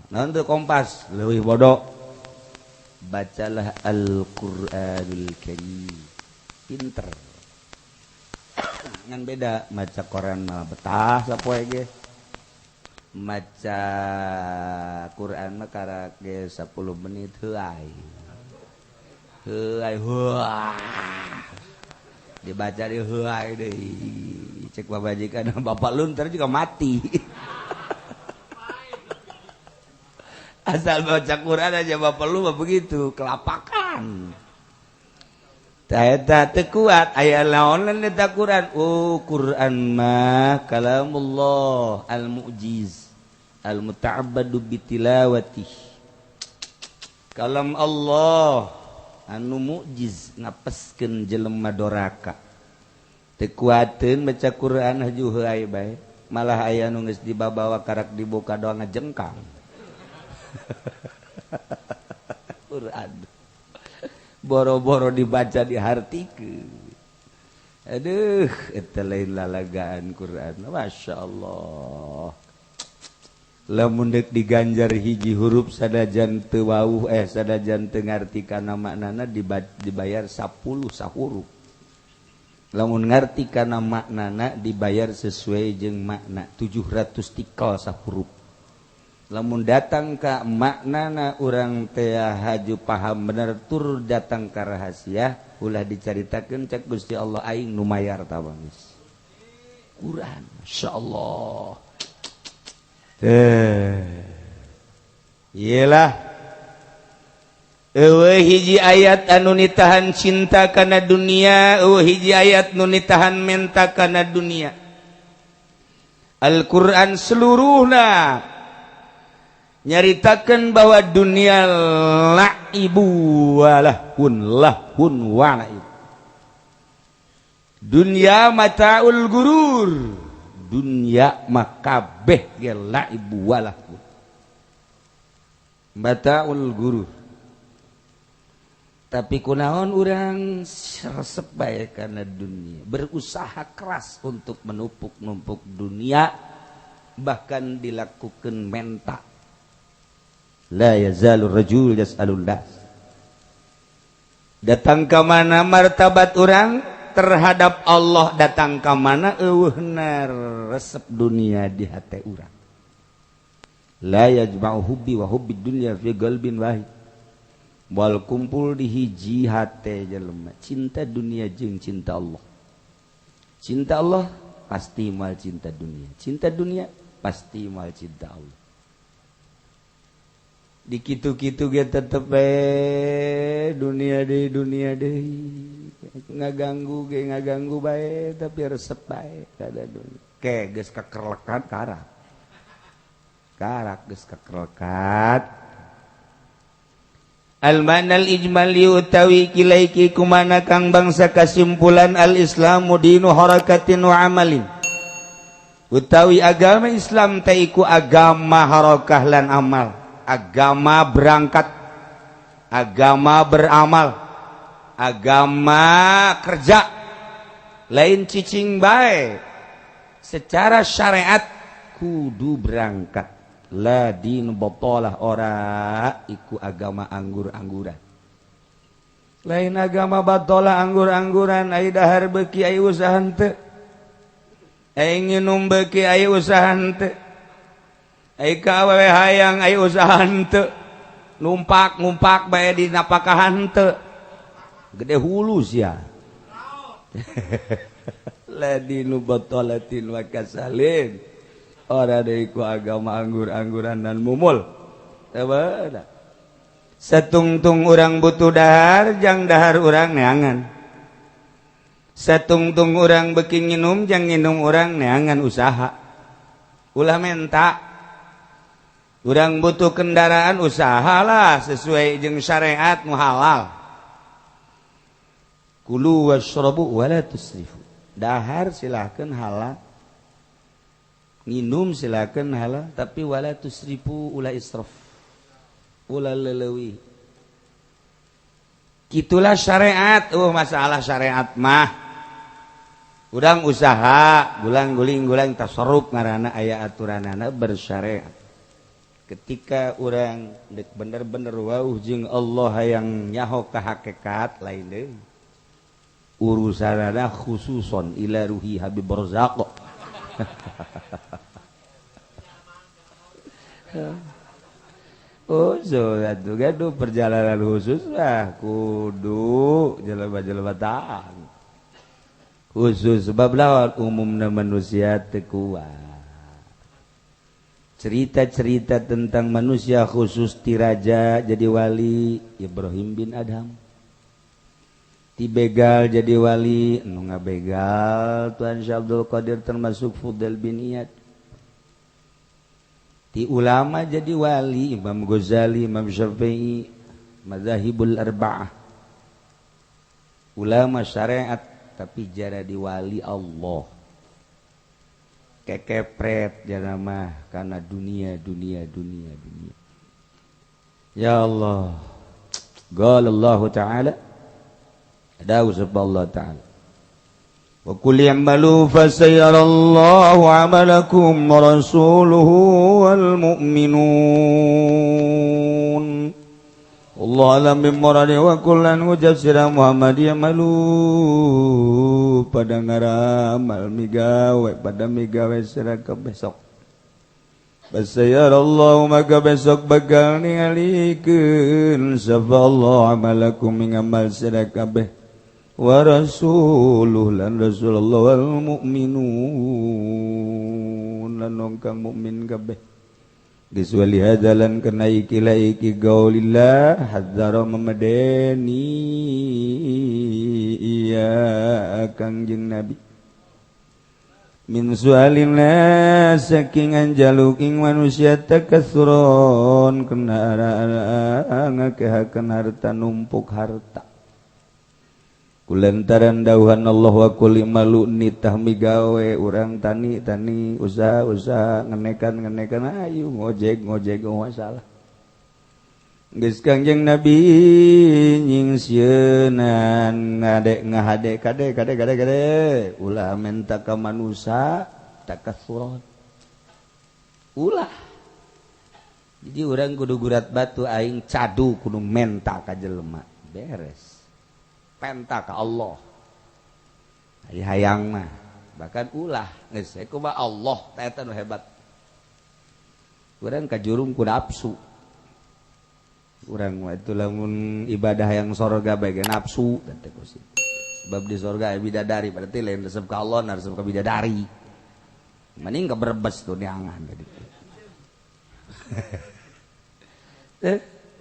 nonton Kompas leuwih bodoh bacalah Al-Qur'anul Karim pinter ngan beda maca koran mah betah sapoe ge maca Quran mah karak ge 10 menit heuai dibaca di heuai deui cek babajikan bapak lunter juga mati asal baca Quran aja bapak lu mah begitu kelapakan eta teu kuat aya naon eta Quran Quran mah kalamullah al-mu'jiz al-muta'abbadu bitilawatih kalam Allah anu mu'jiz ngapeskeun jelema doraka teu kuateun baca Quran haju heuai bae malah aya nu geus dibabawa karak dibuka doang ngajengkang Quran boro-boro dibaca dihartikeun aduh eta lain lalagaan Quran Masya Allah lamun deuk diganjar hiji huruf sadajan teu wauh sadajan teu ngarti kana maknana dibayar 10 sahuruf. Lamun ngarti kana maknana dibayar sesuai jeung makna 700 tikal sahuruf. Lamun datang ka maknana urang teh haju paham bener tur datang ka rahasia ulah dicaritakeun cek Gusti Allah aing nu mayar tawangis. Quran masyaallah. Iyalah eueuh hiji ayat anu nitahan cinta kana dunia, eueuh hiji ayat nu nitahan menta kana dunia. Al-Qur'an seluruhna nyaritakeun bahwa dunia laibu walahun lahun wa laib. Dunia mataul gurur. Dunia makabeh ge laibu walahun. Mataul gurur. Tapi kunaon urang resep bae kana dunia, berusaha keras untuk menumpuk-numpuk dunia, bahkan dilakukan menta. La yazalur rajul yas'alun nas. Datang ka mana martabat urang terhadap Allah, datang ka mana eueuhna resep dunia di hate urang. La yajma'u hubbi wa hubbid dunya fi qalbin wahid. Wal kumpul di hiji hate jelema cinta dunia jeung cinta Allah. Cinta Allah pasti mal cinta dunia. Cinta dunia pasti mal cinta Allah. Di kitu-kitu ge tetep dunia deui ngaganggu bae tapi resep bae kada dunia. Ke geus kakerlekat karak geus kakerlekat. Al-ma'nal ijmali utawi kilaiki kumana kang bangsa kasimpulan al-islamu dinu harakatin wa amalin. Utawi agama Islam taiku agama harakah lan amal. Agama berangkat, agama beramal, agama kerja, lain cicing bae. Secara syariat kudu berangkat. La din batalah ora iku agama anggur-angguran. Lain agama batalah anggur-angguran ai dahar beuki ai usaha henteu. Ai nginum beuki ai usaha henteu. Ai ka awewe hayang ai usaha henteu. Numpak bae di napakahan henteu. Gede hulu sia. La dinu batalatin wa kasalin. Ora deiku agama anggur-angguran dan mumul. Tabada. Satungtung urang butuh dahar, jang dahar urang neangan. Satungtung urang beuki nginum, jang nginum urang neangan usaha. Ulah menta. Urang butuh kendaraan usahalah sesuai jeung syariat nu halal. Kulu washrabu wala tusrifu. Dahar silahkeun halal. Minum silakan halal tapi wala tusrifu ulah israf ulah leulewi. Kitulah syariat. Masalah syariat mah urang usaha gulang-guling tasarruf ngaranna aya aturanana bersyariat. Ketika urang bener-bener wauh jeung Allah yang nyaho ka hakikat lain deui. Urusanana khususon ila ruhi Habib Barzaq. Atuh gaduh perjalanan khusus lah kudu jelema-jelema taat. Khusus sebab lawan umumna manusia teu kuat. Cerita-cerita tentang manusia khusus ti raja jadi wali Ibrahim bin Adham. Ti begal jadi wali nu ngabegal Tuan Syekh Abdul Qadir termasuk Fudail bin Iyad. Ti ulama jadi wali Imam Ghazali, Imam Syafi'i, Madzhabul Arba'ah. Ulama syariat tapi jadi wali Allah. Kekepret jana mah karena dunia. Ya Allah. Qala Allah Ta'ala. Ada usaha Allah Ta'ala. wa qul i'malu fasayarallahu 'amalakum wa rasuluhu wal mu'minun. Allah alam bimuradi wa kullan ucap sirah Muhammad i'malu pada ngaramal migawe pada migawe sirah ke besok. Fasayarallahu maka besok bakal ningalikeun sapa Allah amalakum ing amal sira kabeh wa rasuluh lan rasulullah wal mu'minun lan kang mukmin kabeh diswali hadalan kana iki gaulillah hadzara memadeni iya kangjeng nabi min sualina saking anjaluking manusia takasuron kena ngakehakeun harta numpuk harta kulantaran dauhan Allah wa qul malu nitah migawe urang tani usaha ngenekan ayo ngojek masalah geus Kangjeng Nabi nyingsieunan ngahade kade ulah menta ka manusia takasuron ulah jadi urang kudu gurat batu aing cadu kudu menta ka jelema beres penta ka Allah hayang mah bahkan ulah geus kumaha Allah eta nu hebat urang kajurung ku nafsu urang mah itu lamun ibadah yang sorga bae nafsu teh kusi sebab di sorga aya bidadari berarti lain resep ka Allah na resep ka bidadari mending ka berbes tuh neangan tadi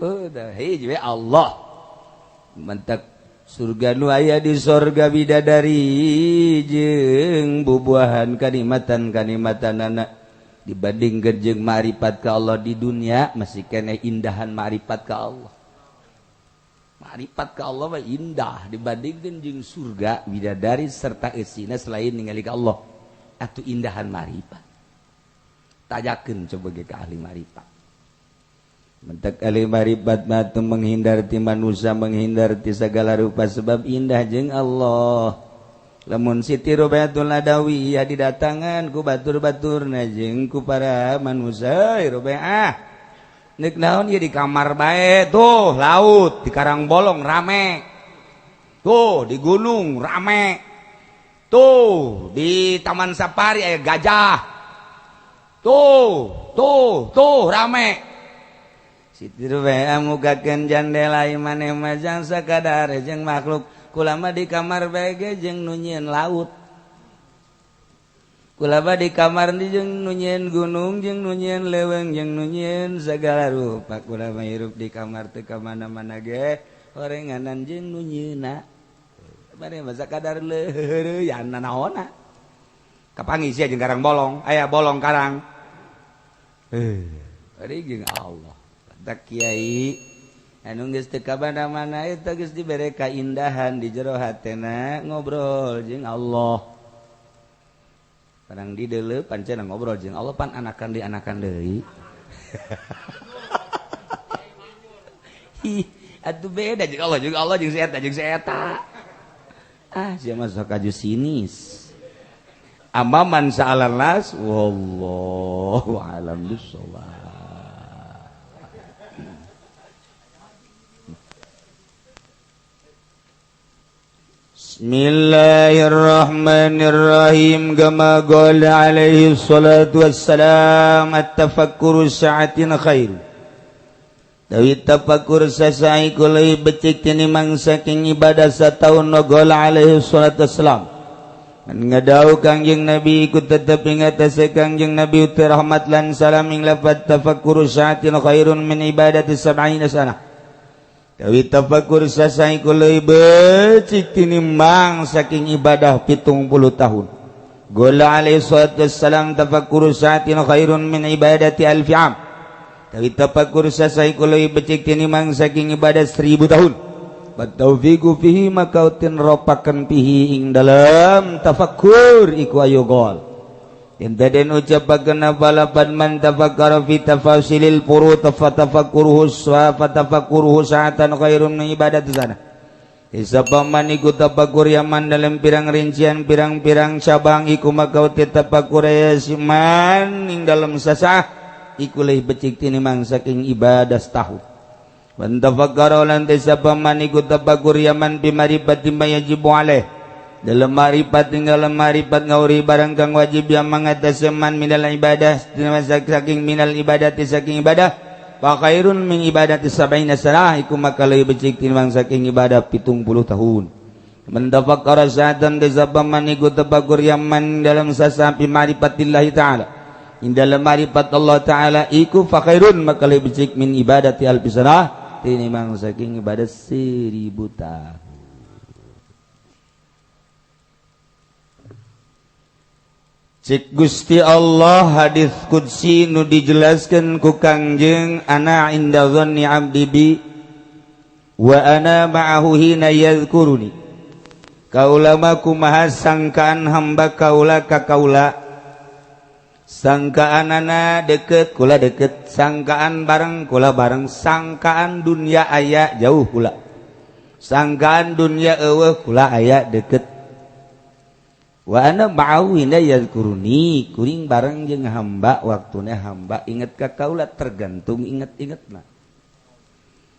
udah hiji we Allah mentek surga nu aya di sorga bidadari jeung bubuahan kanikmatan-kanikmatanana dibandingkeun jeung ma'rifat ka Allah di dunia masih keneh indahan ma'rifat ka Allah. Ma'rifat ka Allah mah indah dibandingkeun jeung surga bidadari serta eusina selain ningali ka Allah. Atuh indahan ma'rifat. Tajakeun coba ge ka ahli ma'rifat. Mentek ahli ma'rifat mah teu menghindar ti manusia menghindar ti sagala rupa sebab indah jeung Allah. Lamun Siti Rubayatul Nadawi didatangan ku batur-baturna jeung ku para manusia Rubayah neuk naon ieu di kamar bae tuh laut di Karang Bolong rame tuh di gunung rame tuh di Taman Safari aya gajah tuh rame Siti Rubayah mugakeun jandela maneh mah jang sakadar jeung makhluk kulama di kamar bae jeung nu nyieun laut kulama di kamar di jeung nu nyieun gunung jeung nu nyieun leuweung jeung nu nyieun sagala rupa kulama hirup di kamar teu ka mana-mana ge horenganan jeung nu nyieunna bari mah sakadar leureuyana naonna kapangisi jeung Karang Bolong aya bolong karang ari jeung Allah tak kiai anu geus teu ka mana-mana eta geus dibere kaindahan di jero hatena ngobrol jeung Allah. Parang di deuleu pancen ngobrol jeung Allah pan anakan deui. Atuh beda jeung Allah jeung si eta. Ah, sia mah sok aju sinis. Amaman sa'alan nas wallahu a'lam bissawab. Bismillahirrahmanirrahim kama qala alaihi salatu wassalam at-tafakkuru sa'atin khair Dawi tafakkur sasai kulai becik tinimang saking ibadah sataun wa qala alaihi salatu wassalam ngadau Kangjeng Nabi ikut tetep ingat asa Kangjeng Nabi uti rahmat lan salam ing lafaz tafakkuru sa'atin khairun min ibadati sab'ina sanah Dawi tafakkur sasai kulai becik tinimbang saking ibadah 70 tahun. Qala alaihi salatu wassalam tafakkuru sa'atin khairun min ibadati alfi am. Dawi tafakkur sasai kulai becik tinimbang saking ibadah 1000 tahun. Bataufiqu fihi maka utin ropakan fihi ing dalam tafakkur iku ayo gol. Intaden ucapakeun balapan man tafakkara fi tafasilil furud fatafakkuruhu sa'atan khairun min ibadati sana. Isapaman iku tapakur yaman dalam pirang rincian pirang-pirang cabang iku makau tapakur yasiman ing dalam sasah iku leh becik tinimang saking ibadah setahun. Wan tafakkara lan tasapaman iku tapakur yaman bi marifati ma yajibu alaih dalam marifat ing dalam marifat ngauri barang kang wajib yang mangataseman minal ibadah saking minal ibadati saking ibadah fa khairun min ibadati sab'ina sanah iku maka leuwih becik tinimbang saking ibadah 70 tahun. Mendafakkara sa'atan tasabaman iku tafakur yaman dalam sasampi ma'rifatillah taala. In dalam ma'rifat Allah taala iku fa khairun maka leuwih becik min ibadati alfi sanah tinimbang saking ibadah 1000 tahun. Cik Gusti Allah hadis qudsi nu dijelaskan ku Kangjeng ana inda dhanni abdi bi wa ana ma'ahu hina yadhkuruni. Kaula mah kumaha sangkaan hamba kaula ka kaula. Sangkaanana deket kula deket, sangkaan bareng kula bareng, sangkaan dunia aya jauh kula. Sangkaan dunia eueuh kula aya deket. Wa ana ma'awina yadhkuruni kuring bareng jeung hamba waktuna hamba inget ka kaula tergantung inget-ingetna.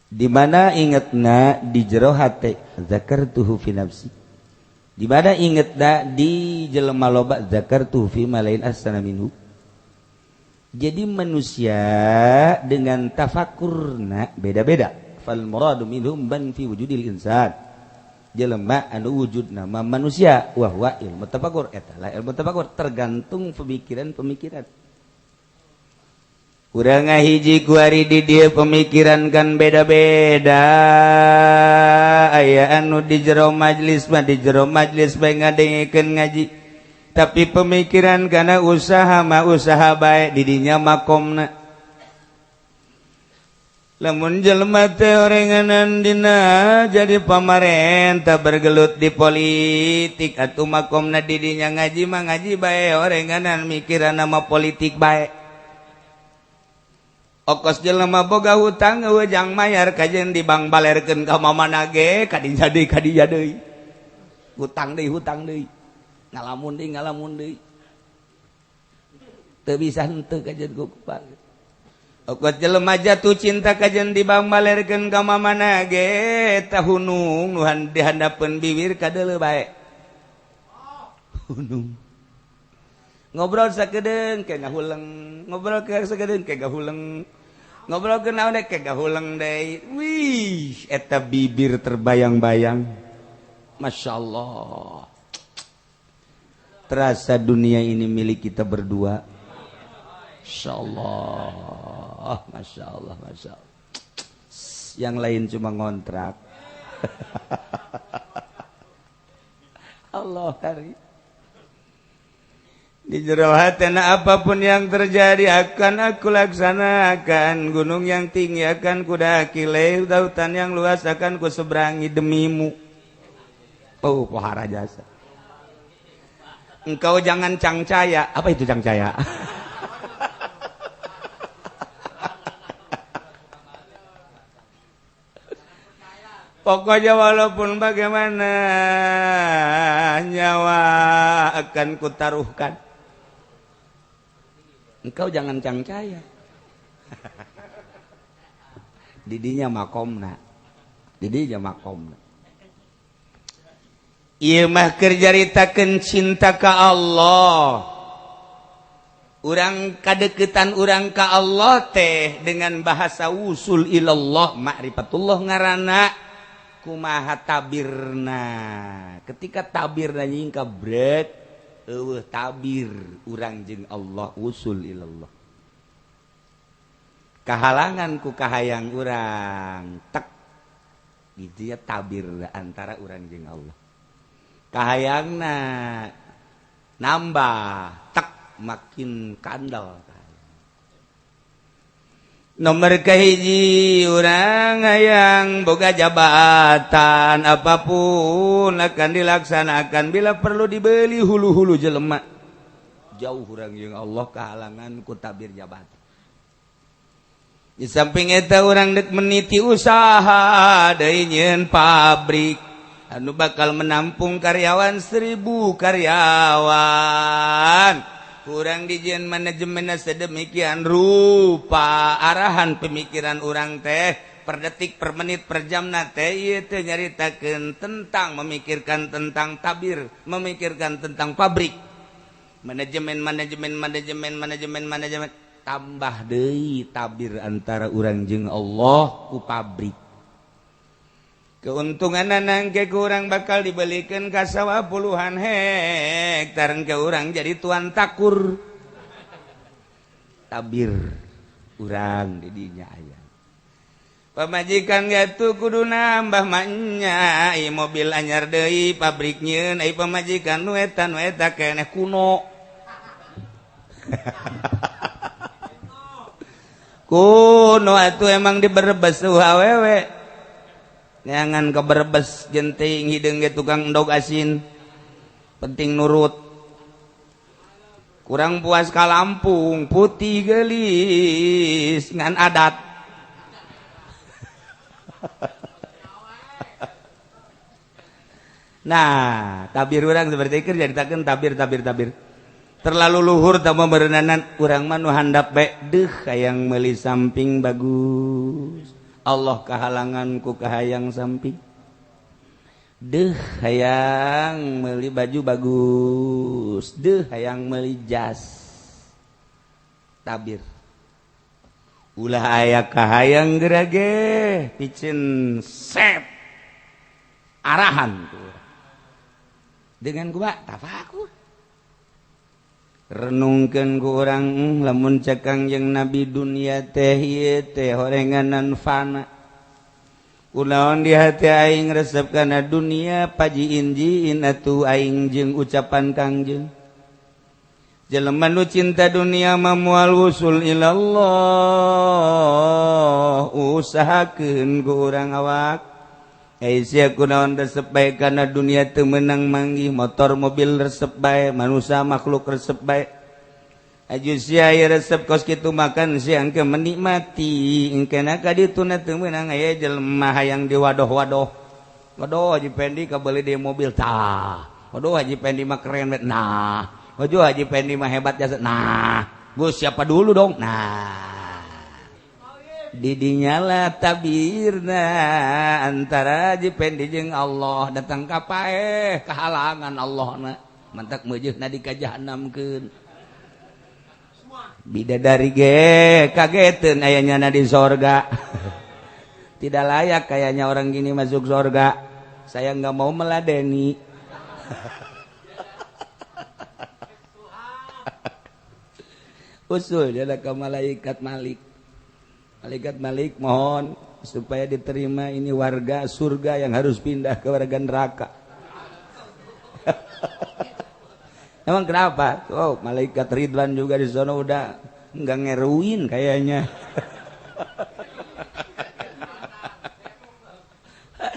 Di mana ingetna di jero hate zakartuhu fi nafsi. Di mana ingetna di jelema loba zakartuhu fi malain asana minhu. Jadi manusia dengan tafakurna beda-beda. Fal muradu minhum ban fi wujudil insan. Jelema anu wujud nama manusia wahwa ilmu tafakur eta lah ilmu tafakur tergantung pemikiran urang ngahiji ku ari di dieu pemikiran kan beda-beda aya anu di jero majlis bae ngadengkeun ngaji tapi pemikiran kana usaha mah usaha bae di dinya makomna. Lamun jelema teh orenganan dina jadi pamarentah bergelut di politik atuh makomna di dinya ngaji mah ngaji bae orenganan mikiran nama politik bae. Okos jelema boga hutang eueuh jang mayar kajen di bank balerkeun ka mamana ge kadinya deui. Hutang deui. Ngalamun deui. Teu bisa henteu kajen ku kupang. Okot jelema jatuh cinta kajen di bang balerkeun ka mamana ge tah hunung nu dihandapeun bibir kadeuleu bae. Hunung. Ngobrol sakedeung ke ngahuleng, ngobrol ke sakedeung ke gahuleng. Ngobrol ke naon ke gahuleng deui. Wih, eta bibir terbayang-bayang. Masyaallah. Terasa dunia ini milik kita berdua. Masyaallah, masyaallah, masyaallah. Yang lain cuma ngontrak. Allah hari. Di jero hatena apapun yang terjadi akan aku laksanakan. Gunung yang tinggi akan kudaki, lautan yang luas akan kuseberangi demimu. Oh, pohara jasa. Engkau jangan cangcaya. Apa itu cangcaya? Pokoknya walaupun bagaimana nyawa akan kutaruhkan. Engkau jangan cangcaya. Didinya makomna. Ieu mah keur jaritakeun cinta ka Allah. Urang kadeketan urang ka Allah teh dengan bahasa usul ilallah ma'rifatullah ngaranna. Kumaha tabirna ketika tabirna nyingka brek eueuh tabir urang jeung Allah usul ilallah kahalangan ku kahayang urang tek gitu ya tabir antara urang jeung Allah kahayangna nambah tek makin kandal. Nomor kahiji urang hayang boga jabatan apapun akan dilaksanakan bila perlu dibeli hulu-hulu jelema jauh urang jeung Allah kahalangan ku tabir jabatan. Di samping eta urang dek meniti usaha deui nyeun pabrik anu bakal menampung karyawan 1000 karyawan kurang dijieun manajemenna sedemikian rupa arahan pemikiran urang teh per detik per menit per jamna teh ieu teh nyaritakeun tentang memikirkan tentang tabir memikirkan tentang pabrik manajemen tambah deui tabir antara urang jeung Allah ku pabrik keuntungan nangke kurang bakal dibelikan ka sawah puluhan hektar ke urang jadi tuan takur tabir urang di dinya aya pamajikan gatu kudu nambah maknya ai mobil anyar deui pabrik nyieun ai pamajikan nu eta keneh kuno kuno atuh emang diberebes awewe jangan keberebes jenting hideung ge tukang endog asin penting nurut kurang puas ka Lampung putih geulis ngan adat nah tabir urang seperti keur jaritakeun tabir terlalu luhur tambah berendanan urang mah nu handap bae deuh hayang meuli samping bagus Allah kehalangan ku kahayang samping deuh hayang meuli baju bagus deuh hayang meuli jas tabir ulah aya kahayang gerage picen sep arahan tuh dengan gua tafakur renungkeun ku urang lamun cekang jeung nabi dunia teh ieu teh horenganan fana kunaon di hati aing resep kana dunia pajiin-jiin atuh aing jeung ucapan kangjeng jelema nu cinta dunia mah moal wusul ilallah usahakeun ku urang awak sia kunaon resep bae kana dunia teu meunang manggih motor mobil resep bae manusia makhluk resep bae aju sia aya resep kos kitu makan sia engke menikmati engkena ka dituna teu meunang aya jelema hayang diwadoh-wadoh wadoh Haji Pendi kabeuli di mobil tah wadoh Haji Pendi mah keren bet nah waduh Haji Pendi mah hebat jasa nah Gus siapa dulu dong nah didinyala tabirna antara Haji Pendi jeung Allah datang ka paeh kehalangan Allah na mantak meujeuhna di ka jahanamkeun bidadari ge kageteun aya nyana di sorga tidak layak kayaknya orang gini masuk sorga saya nggak mau meladeni usul dia ka malaikat Malik mohon supaya diterima ini warga surga yang harus pindah ke warga neraka. Emang kenapa? Oh, malaikat Ridwan juga di sana udah enggak ngeruin kayaknya.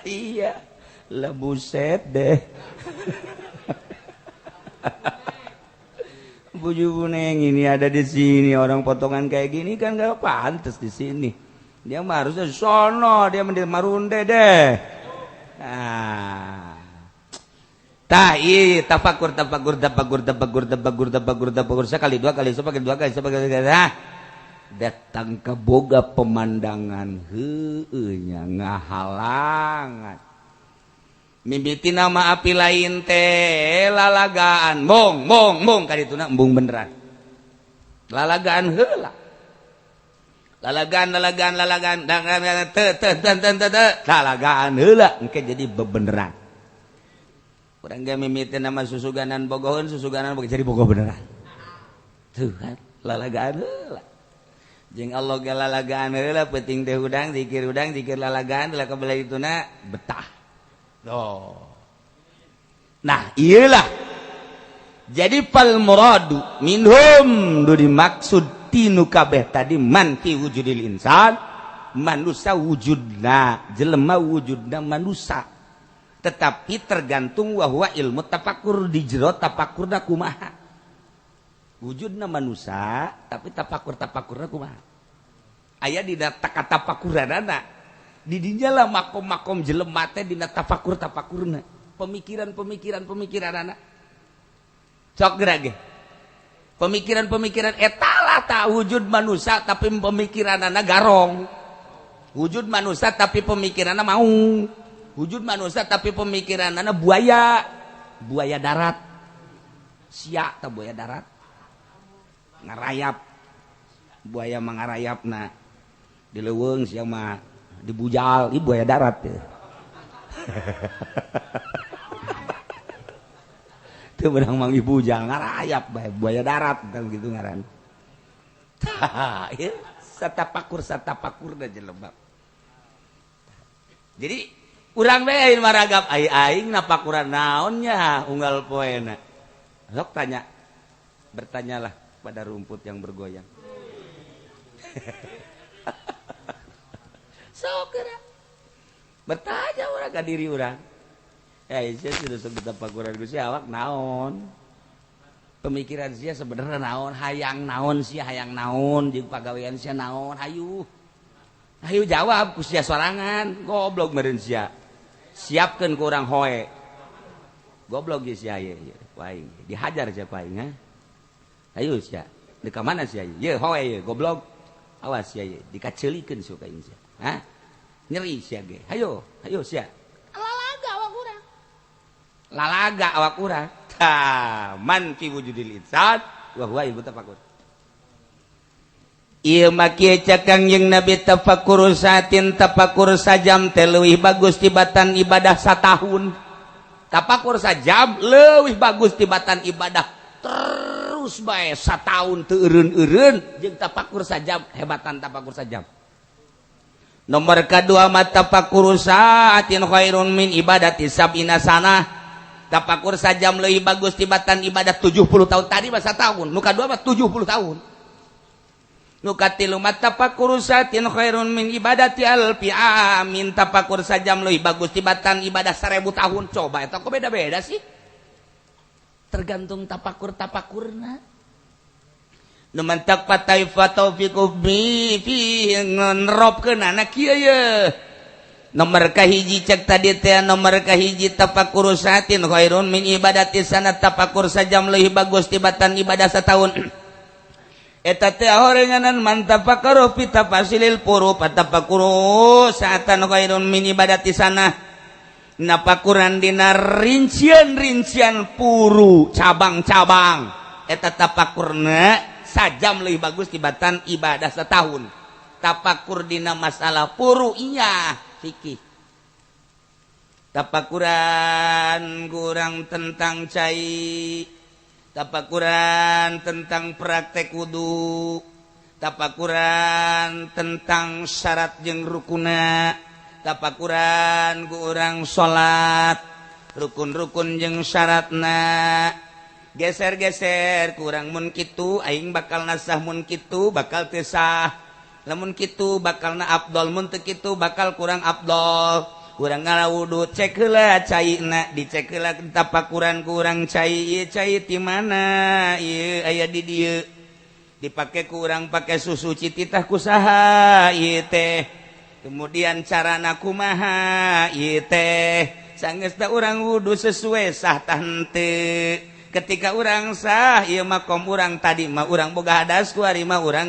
Iya, lah buset deh. Buju Buneng ini ada di sini orang potongan kayak gini kan gak pantas di sini. Dia mah harusnya sono, dia mending marunde deh. Nah, tafakur sekali dua kali nah, datang ke boga pemandangan heueunya ngahalangan. Mimiti nama api lain teh lalagaan mong kadituna embung beneran lalagaan heula lalagaan lalagaan heula engke jadi bebeneran urang ge mimiti nama susuganan bogoheun susuganan boga jadi boga beneran tuh kan lalagaan heula jeung Allah ge lalagaan heula penting teh udang zikir lalagaan teh ka bala dituna betah. Oh. Nah, iyalah. Jadi fal muradu minhum nu dimaksud tinu kabeh tadi manti wujudil insan manusia wujudna jelema wujudna manusia tetapi tergantung wahwa ilmu tafakur di jero tafakurna kumaha wujudna manusia tapi tafakurna kumaha aya di kata tafakuranana di dinyalah makom-makom jelema teh dina tafakur-tafakurna pemikiran anak sok gerage pemikiran etalah tak wujud manusia tapi pemikiranana garong wujud manusia tapi pemikiranana mau wujud manusia tapi pemikiranana buaya darat sia teh buaya darat ngarayap buaya mangarayapna di leuweung sia mah dibujal ibu buaya darat ya. Itu menang mang ibujal ngarayap buaya darat gitu ngaran. Ya, satapakur da jelema. Jadi urang bae ayeuna maragap aing napakuran naonnya unggal poena. Sok bertanyalah pada rumput yang bergoyang. Sokera bertanya orang ke diri orang saya sudah sebut tapakuran Gusti awak naon pemikiran sia sebenarnya naon hayang naon jeung pagawean sia naon hayu jawab ku sia sorangan goblok meureun sia siapkeun ku urang hoe goblok ge sia ye paing dihajar sia paing ha hayu sia di ka mana sia ye hoe ye goblok awas sia ye dikaceulikeun suka ing sia ha nyeri sia ge hayo sia lalaga awak urang tah man fi wujudil insan wa huwa ibu tafakur ieu mah kieu cakang jeung nabi tafakur satin tafakur sajam teh leuwih bagus tibatan ibadah satahun tafakur sajam leuwih bagus tibatan ibadah terus bae satahun teu eureun-eureun jeung tafakur sajam hebatan tafakur sajam. Nomor kedua mata tafakur saatin khairun min ibadati sab'ina sanah. Tafakur sajam leuwih bagus tibatan ibadah 70 tahun tadi mah tahun. Nu kadua mah 70 tahun. Nu katilu mata tafakur saatin khairun min ibadati alfi amin. Tafakur sajam leuwih bagus tibatan ibadah 1000 tahun. Coba eta kok beda-beda sih? Tergantung tafakurna. Numantak patai fataufiqu bi fi ngeropkeun anak kieu ye nomor kahiji cek tadi teh nomor kahiji tafakur satin khairun min ibadati sanat tafakur sajam leuwih bagus tibatan ibadah setahun eta teh horenganan man tafakkaru fi tafasilil furu tafakur saatan khairun min ibadati sanah napakuran dina rincian puru cabang-cabang eta tafakurna sajam lebih bagus tibatan ibadah setahun tafakur dina masalah puru iya fikih tafakuran kurang tentang cai tafakuran tentang praktek wudu tafakuran tentang syarat jeung rukuna tafakuran kurang salat rukun-rukun jeung syaratna geser-geser kurang mun kitu aing bakal nasah mun kitu bakal teu sah lamun kitu bakal na afdol mun teu kitu bakal kurang afdol kurang ngarawudu cek heula caina dicek heula tafakuran kurang cai ieu cai ti mana ieu aya di dieu dipake kurang pake susu cititah kusaha ieu teh kemudian carana kumaha ieu teh sanggeus da urang wudu sesuai sah tah henteu ketika urang sah ieu makom urang tadi mah urang boga hadas kuari mah urang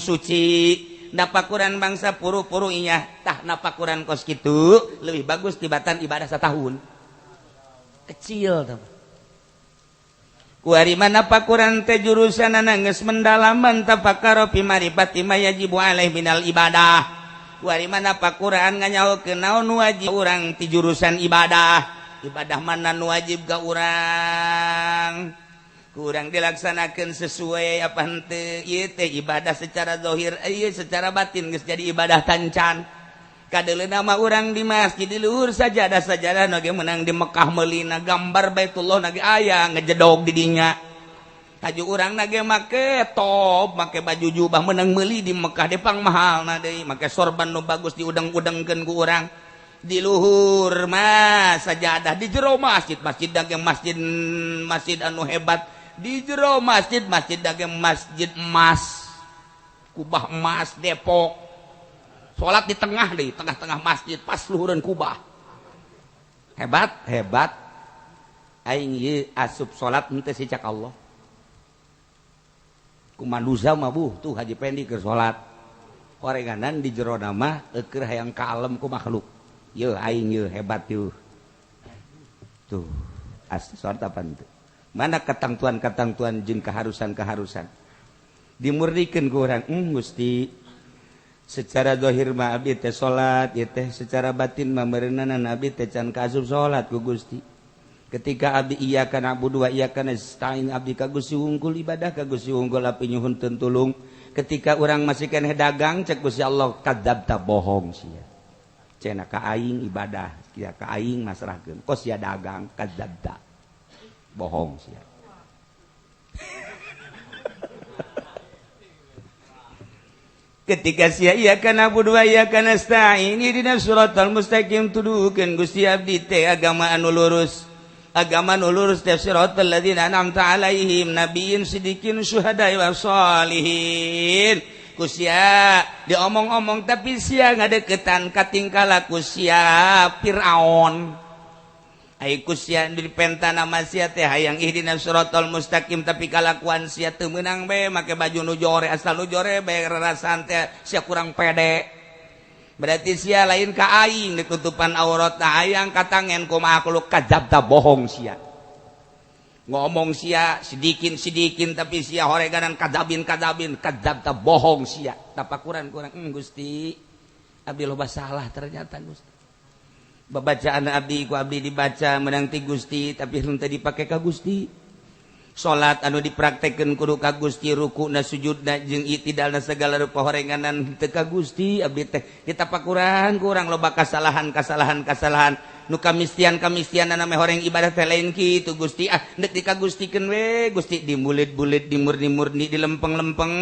suci napakuran bangsa puru-puru inya tah napakuran kos kitu leuwih bagus tibatan ibadah setahun kecil tah kuari mah napakuran teh jurusanana geus mendalaman tafakkara fi marifati ma yajibu alaih minal ibadah kuari mah napakuran nganyahokeun naon wajib urang ti jurusan ibadah mana nu wajib ga urang kurang dilaksanakan sesuai apa henteu ieu teh ibadah secara zahir ieu secara batin geus jadi ibadah tancan kadeleuna mah urang di masjid di luhur sajadah nu ge meunang di Mekah meulina gambar Baitullah nage aya ngejedog di dinya haju urang nage make top make baju jubah meunang meuli di Mekah depang mahalna deui make sorban nu bagus diudeng-udengkeun ku urang di luhur mah sajadah di jero masjid daging masjid anu hebat di jero masjid daging masjid emas kubah emas Depok salat di tengah-tengah masjid pas luhureun kubah. Hebat aing ieu asup salat henteu sicak Allah. Ku manusia mah tuh Haji Pendi keur salat. Horenganan di jero nama keur hayang kalem ku makhluk. Yeuh aing yeuh hebat yeuh. Tuh asli salat apa itu? Mana ketangtuan jeung keharusan dimurdikeun ku urang Gusti secara zahir mah abdi teh salat ieu teh secara batin mah meureunana abdi teh can kaasup salat ku Gusti ketika abdi iyyaka na'budu wa iyyaka nasta'in abdi ka Gusti unggul ibadah ka Gusti unggul api nyuhunkeun tulung ketika urang masih keneh dagang cek Gusti Allah kadzabta bohong sia cenah ka aing ibadah sia ka aing masrahkeun kos sia dagang kadzabta bohong sia. Ketika sia iyyaka na'budu wa iyyaka nasta'in ihdinas siratal mustaqim tuduhkeun Gusti abdi teh agama anu lurus teh siratal ladzina an'amta 'alaihim nabiyyin siddiqin syuhada'i was sholihin ku sia diomong-omong tapi sia ngadeukeutan katingkah laku sia Firaun aiku sia dipenta nama sia teh hayang ihdinas siratal mustaqim tapi kalakuan sia teu meunang bae make baju nu jore asal nu jore bae rarasan teh sia kurang pede berarti sia lain ka aing ditutupan aurat hayang katangen ku makhluk kadzabta bohong sia ngomong sia sidikin tapi sia horeganan kadzabin kadzabta bohong sia tapakuran kurang Gusti abdi loba salah ternyata Gusti babacaan abdi ku abdi dibaca menang ti Gusti tapi henteu dipake ka Gusti salat anu dipraktekkeun kudu ka Gusti rukuna sujudna jeung itidalna segala rupa horenganan teu ka Gusti abdi teh ditapakuran kurang loba kasalahan nu kamistian nana horeng ibadah teh lain kitu Gusti nek dikagustikeun we Gusti dimulit-bulit dimurni-murni dilempeng-lempeng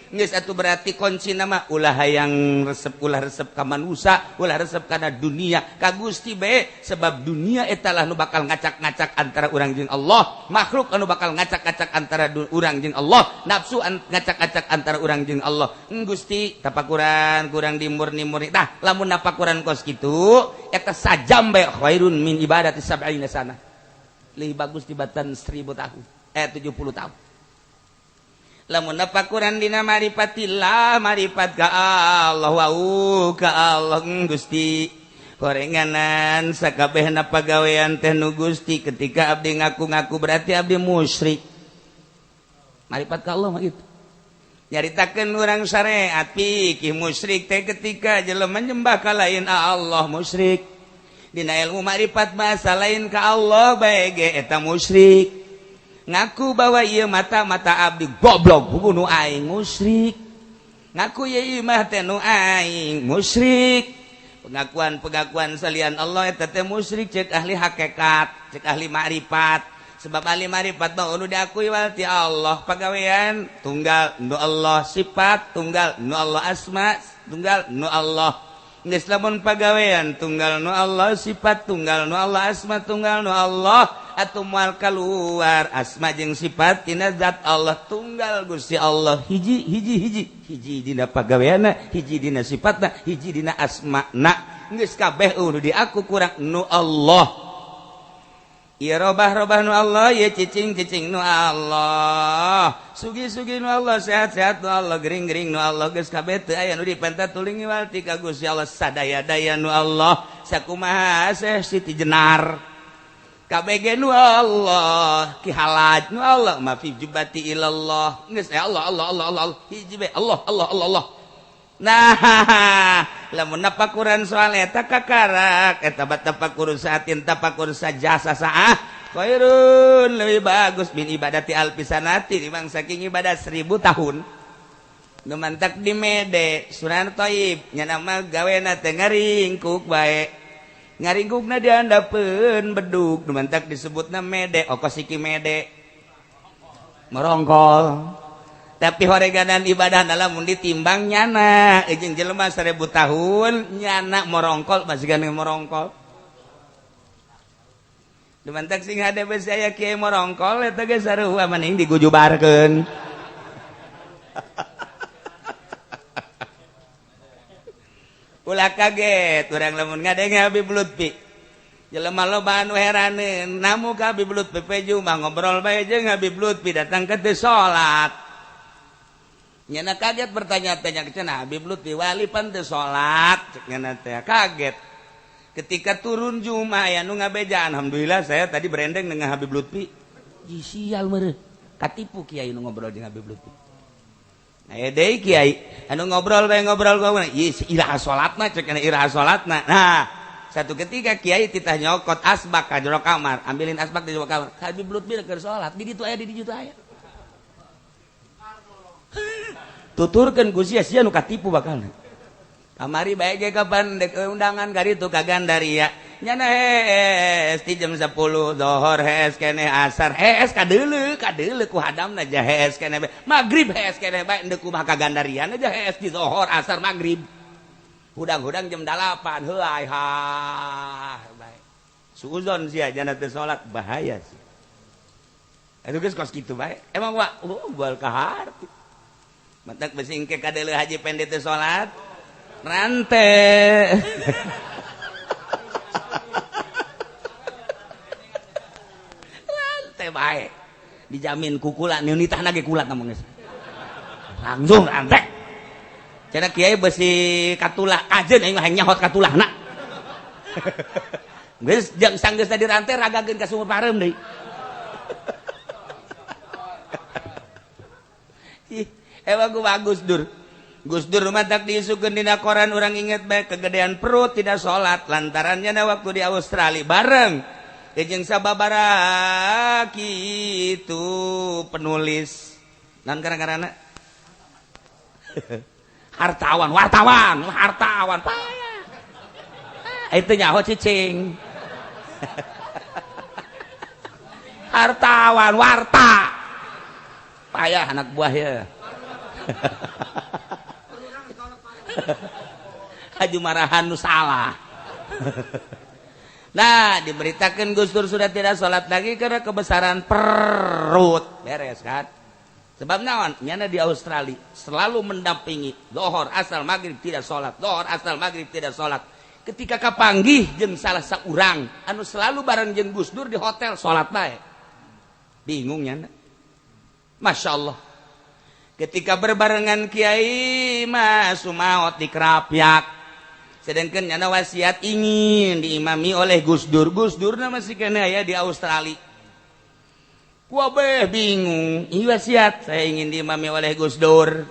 geus atuh berarti kunci nama ulah hayang resep ka manusia ulah resep kana dunia ka Gusti bae sebab dunia eta lah nu bakal ngacak-ngacak antara urang jeung Allah makhluk anu bakal ngacak-ngacak antara urang jeung Allah nafsu ngacak-ngacak antara urang jeung Allah Gusti tapakuran kurang dimurni-murni tah lamun napakuran kos kitu eta sajam bae khairun min ibadati sab'ina sana lebih bagus tibatan 1000 tahun 70 tahun lamun napakuran dina maripatillah maripat ka Allah wa ka Allah Gusti gorenganan sakabehna pagawean teh nu Gusti ketika abdi ngaku-ngaku berarti abdi musyrik maripat ka Allah mah gitu nyaritakeun urang syariat pikih musyrik teh ketika jelema nyembah ka lain Allah musyrik dina ilmu makrifat bahasa lain ka Allah bae ge eta musyrik ngaku bahwa ieu mata abdi goblok buku nu aing musyrik ngaku ieu mah teh nu aing musyrik pengakuan salian Allah eta teh musyrik cek ahli hakikat cek ahli makrifat sebab ahli makrifat mah anu diakui walti Allah pagawean tunggal nu Allah sifat tunggal nu Allah asma tunggal nu Allah geus lamun pagawean tunggal nu Allah sifat tunggal nu Allah asma tunggal nu Allah atuh moal kaluar asma jeung sifat tina zat Allah tunggal Gusti Allah hiji dina pagaweanna hiji dina sifatna hiji dina asmana geus kabeh nu diaku kurang nu Allah ieu robah nu Allah ieu cicing nu Allah sugi nu Allah sehat nu Allah gering nu Allah geus kabeh teu aya nu dipenta tuling walti ka Gusti Allah sadaya-daya nu Allah sakumaha Siti Jenar kabeh ge nu Allah ki halaj nu Allah ma fi jubati ilallah geus Allah hiji bae Allah nah lamun napakuran soal eta kakarak eta tapakur saatin tapakur sajasa saah khairun lebih bagus min ibadati alfisanati timbang saking ibadah 1000 tahun nu mantak di mede Sunan Thaib nya nama gawena teh ngaringkuk bae ngaringkukna diandapeun bedug nu mantak disebutna mede okosiki mede merongkol tapi horeganan ibadah lamun ditimbang nyana jeung jelema 1000 tahun nyana merongkol masih gane merongkol dumantak sing hade we saya kieu merongkol eta ge sarua mending digujubarkeun ulah kaget urang lamun ngadenge Habib Lutfi jelema loba anu heraneun namu ka Habib Lutfi peju mah ngobrol bae jeung Habib Lutfi datang ke teu salat nyana kaget bertanya-tanya cenah Habib Lutfi wali pan teu salat cek nyana teh kaget ketika turun Jumat aya nu ngabejaan alhamdulillah saya tadi berendeng dengan Habib Lutfi sial meureun katipu kiai nu ngobrol jeung Habib Lutfi aya deui kiai anu ngobrol bae ngobrol gua ieu iraha salatna cek kana iraha salatna nah satu ketika kiai titah nyokot asbak ka jero kamar ambilin asbak di jero kamar Habib Lutfi keur salat di ditu aya di ditu aya tuturkeun ku sia nu katipu bakalna kamari bae ge kapan dek undangan ka ditu ka Gandaria nyana hees ti jam 10 zuhur hees keneh asar hees kadeuleu ku hadamna jah hees keneh magrib hees keneh bae endeu kumaha ka Gandaria aja hees di zuhur asar magrib hudang-hudang jam 8 heuai ha bae suuzon sia jana teu salat bahaya sih atuh geus kos kitu bae emang wa bal kaharti matak besingke kadeuleu haji pende teu salat rante rante baik dijamin kukula nitah nage kulat namanya langsung rante cenah kiai besi katulah ajeun aing mah hayang nyahot katulahna geus jeung sanggeus tadi rante ragageun ka sumur parem deui emang ku bagus dur Gus Dur matak diisukeun dina koran urang inget bae kegedean perut tidak salat lantarannya waktu di Australia bareng jeung sababaraha kitu penulis naon gara-garana wartawan payah itu nyaho cicing hartawan warta payah anak buah ya Haji marahan nu salah. Nah, diberitakan Gus Dur sudah tidak sholat lagi karena kebesaran perut. Beres kan? Sebab naon? Nyana di Australia selalu mendampingi zuhur, asar, maghrib tidak sholat. Zuhur, asar, maghrib tidak sholat. Ketika kapanggih jeung salah saurang anu selalu bareng jeung Gus Dur di hotel sholat bae. Bingung nyana. Masya Allah. Ketika berbarengan kiai mah sumaot di Kerapyak. Sedangkan nyana wasiat ingin diimami oleh Gus Dur. Gus Dur masih kena ya di Australia. Wabeh bingung. Ini wasiat saya ingin diimami oleh Gus Dur.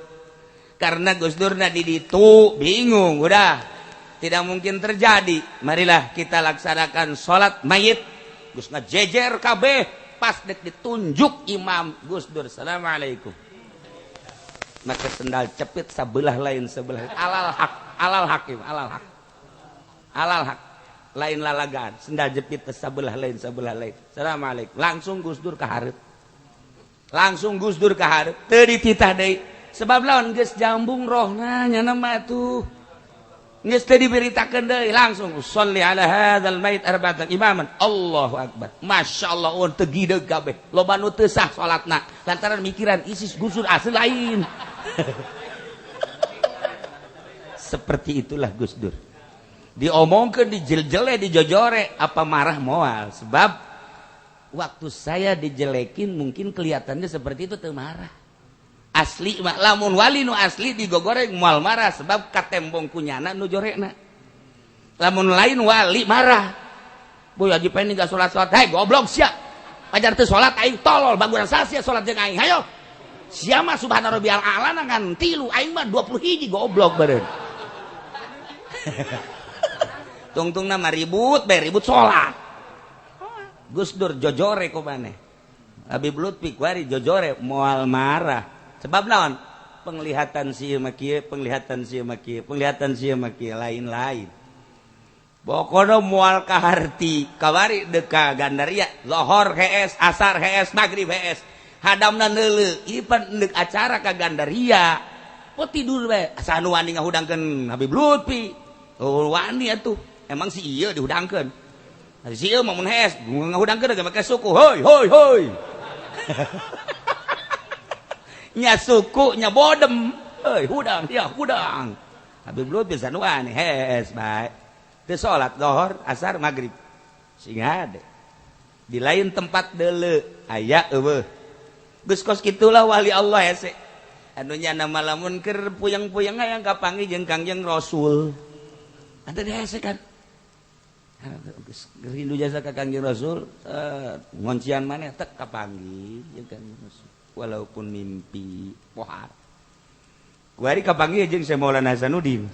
Karena Gus Dur di ditu bingung. Udah tidak mungkin terjadi. Marilah kita laksanakan sholat mayit. Gus jejer kabeh pas dek ditunjuk imam Gus Dur. Assalamualaikum. Maka sendal cepit sebelah lain sebelah alal hak lain lalagaan sendal jepit sebelah lain Assalamualaikum langsung Gus Dur kaharep teu dititah deui sebab lawan geus jambung rohna nya nama tuh geus teu diberitakeun deui langsung sholli ala hadzal mait arba'atan imaman Allahu akbar masyaallah on teu gideug kabeh loba nu teu sah salatna lantaran mikiran isis Gus Dur asli lain seperti itulah Gus Dur diomongkeun dijeljele dijojore apa marah moal sebab waktu saya dijelekin mungkin kelihatannya seperti itu teu marah asli mah lamun wali nu asli digogoreng moal marah sebab katembong kunyana nu jorekna lamun lain wali marah boy aji pengen gak salat hei goblok sia pajar teu salat aing tolol baguran sasia salat jeung aing hayo sia mah subhana rabbiyal a'la ngan 3 aing mah 21 goblok beureun tungtungna mah ribut salat Gus Dur jojore ku maneh Habib Lutfi kuari jojore moal marah sebab naon penglihatan sieu mah kieu penglihatan sieu mah kieu lain-lain pokona moal kaharti kawari deka Gandaria lohor hees asar hees magrib hees hadamna neuleu ieu pan neuk acara ka Gandaria po tidur bae asa anu wani ngahudangkeun Habib Lutfi wani atuh emang si ieu dihudangkeun si ieu mah mun hees ngahudangkeun ge make suku hoi nya suku nya bodem hudang Habib Lut bisa nu aneh hees bae teu salat zuhur asar magrib singa ade di lain tempat deuleu aya eueuh geus kos kitulah wali Allah hese anu nyana malamun keur puyeng-puyeng hayang kapanggih jeung Kangjeng Rasul ada di hese kan rindu jasa ka Kangjeng Rasul ngoncian maneh tek kapanggih jeung Kangjeng Rasul walaupun mimpi pohar kuari kapanggih jeung Syekh Maulana Hasanuddin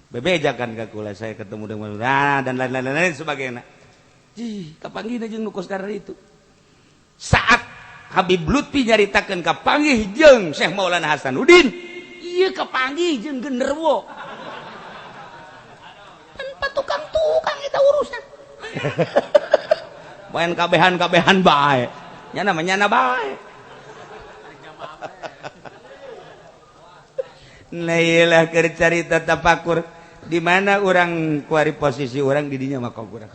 bebejakan ka kula saya ketemu dengan dan lain-lain sebagainya kapanggih jeung nu kos karena itu saat Habib Lutfi nyaritakeun kapanggih jeung Syekh Maulana Hasanuddin ieu kapanggih jeung genderuwo pan tukang eta urusan main kabehan bae nya namanya bae nah iyalah keur carita tapakur di mana orang kuari posisi orang di dinya maka kurang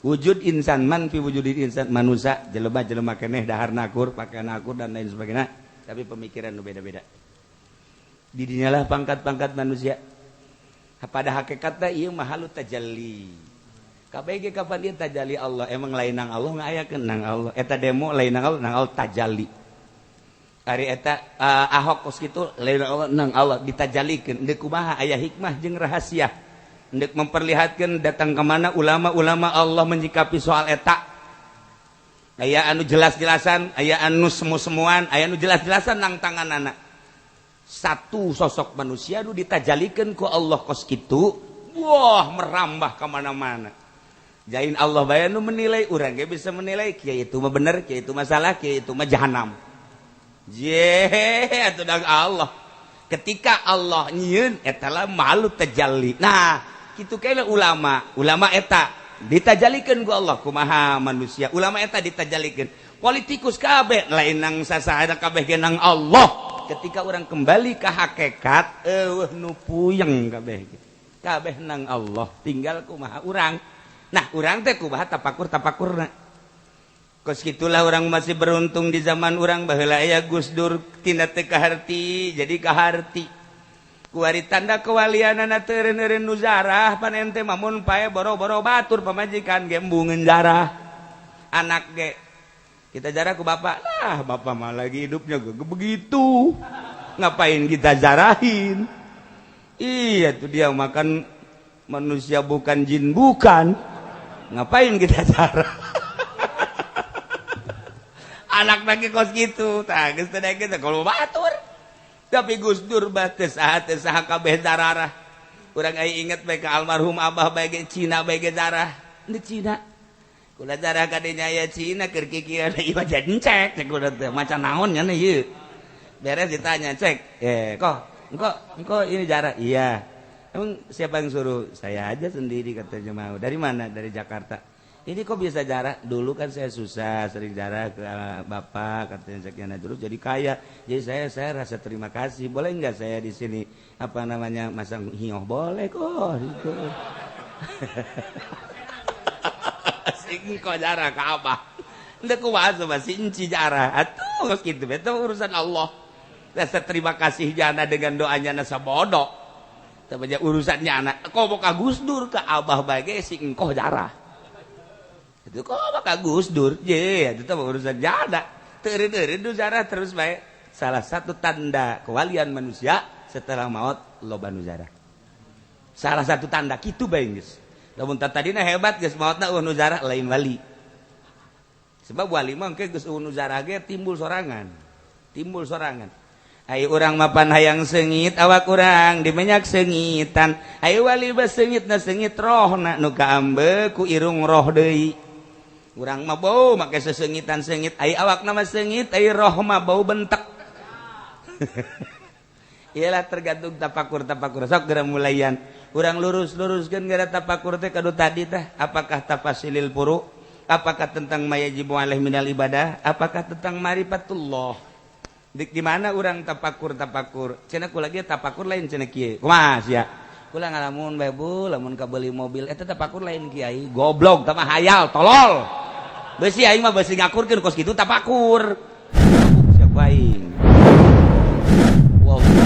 wujud insan man fi wujudil insan manusia jelema-jelema keneh dahar nakur pakaian nakur dan lain sebagainya tapi pemikiran nu beda-beda di dinya lah pangkat-pangkat manusia pada hakikatna ieu mah halu tajalli kabeh ge kapan ieu tajalli Allah emang lain nang Allah ngayakeun nang Allah eta demo lain nang Allah tajalli ari eta Ahok kos kitu lain Allah nang Allah ditajallikeun deuk kumaha aya hikmah jeung rahasia hendak memperlihatkan datang kemana ulama-ulama Allah menyikapi soal eta aya anu jelas-jelasan aya anu semu-semuan aya anu jelas-jelasan nang tanganana satu sosok manusia nu ditajallikeun ku Allah kos kitu wah merambah kemana-mana jain Allah bae nu menilai urang ge bisa menilai kieu itu mah bener kieu itu mah salah kieu itu mah jahanam atuh dah Allah ketika Allah nyieun eta lah malu tajalli nah kitu kae ulama eta ditajallikeun ku Allah kumaha manusia ulama eta ditajallikeun politikus kabeh lain nang sasaha kabeh ge nang Allah ketika orang kembali ke hakikat eueuh nu puyeng kabeh nang Allah tinggal kumaha urang nah urang teh kumaha tapakurna kos gitulah orang masih beruntung di zaman orang baheula aya Gus Dur tina teu kaharti jadi kaharti kuari tanda kewalianana teu eureun nu zarah panen teh mamun pae boro-boro batur pamajikan ge embungeun zarah anak ge kita zarah ku bapak lah bapak mah lagi hidupnya begitu ngapain kita zarahin iya tuh dia makan manusia bukan jin bukan ngapain kita zarah anak lagi kos gitu tah geus teh kita kalau batur tapi Gus Dur bates saha kabeh zararah urang aya inget bae ka almarhum abah bae ge Cina bae ge zarah di Cina kula zarah ka dinya aya Cina keur kikiran ieu mah cek kula teh macan naon nya ieu beres ditanya cek engko ini zarah iya emang siapa yang suruh saya aja sendiri katanya mau dari mana dari Jakarta ini kok bisa jarah dulu kan saya susah sering jarah ke bapak katanya sekian terus jadi kaya jadi saya rasa terima kasih boleh nggak saya di sini apa namanya masang hioh boleh kok gitu sing kok jarah ke abah ndak kuasa masih inci jarah atuh gitu itu urusan Allah rasa terima kasih jana dengan doanya nasa bodoh tapi urusannya anak kok mau ka Gus Dur ke abah bagai sing kok jarah itu kok maka Gus Dur itu urusan jada teureun zarah terus baik salah satu tanda kewalian manusia setelah maut loba nu zarah salah satu tanda kitu bae geus lamun tadina hebat geus mautna nu zarah lain wali sebab wali mah engke geus nu zarah ge timbul sorangan ayo urang mapan hayang seungit awak urang dimenyak seungitan ayo wali bas seungitna seungit rohna nu kaambe ku irung roh deui urang mah bau make sesengitan-sengit ai awakna mah seungit ai roh mah bau bentek iyalah tergantung tapakur sok geura mulayan urang lurus-luruskeun gara tapakur teh kadu tadi teh apakah tafasilil furu apakah tentang mayajibu alaih minal ibadah apakah tentang marifatullah di mana urang tapakur cenah kula ge tapakur lain cenah kieu kumaha sia kula ngalamun bae bu lamun ka beuli mobil eta tapakur lain kiai goblok tah mah hayal tolol beusi aing mah beusi ngakurkeun kos kitu tapakur siap aing wallah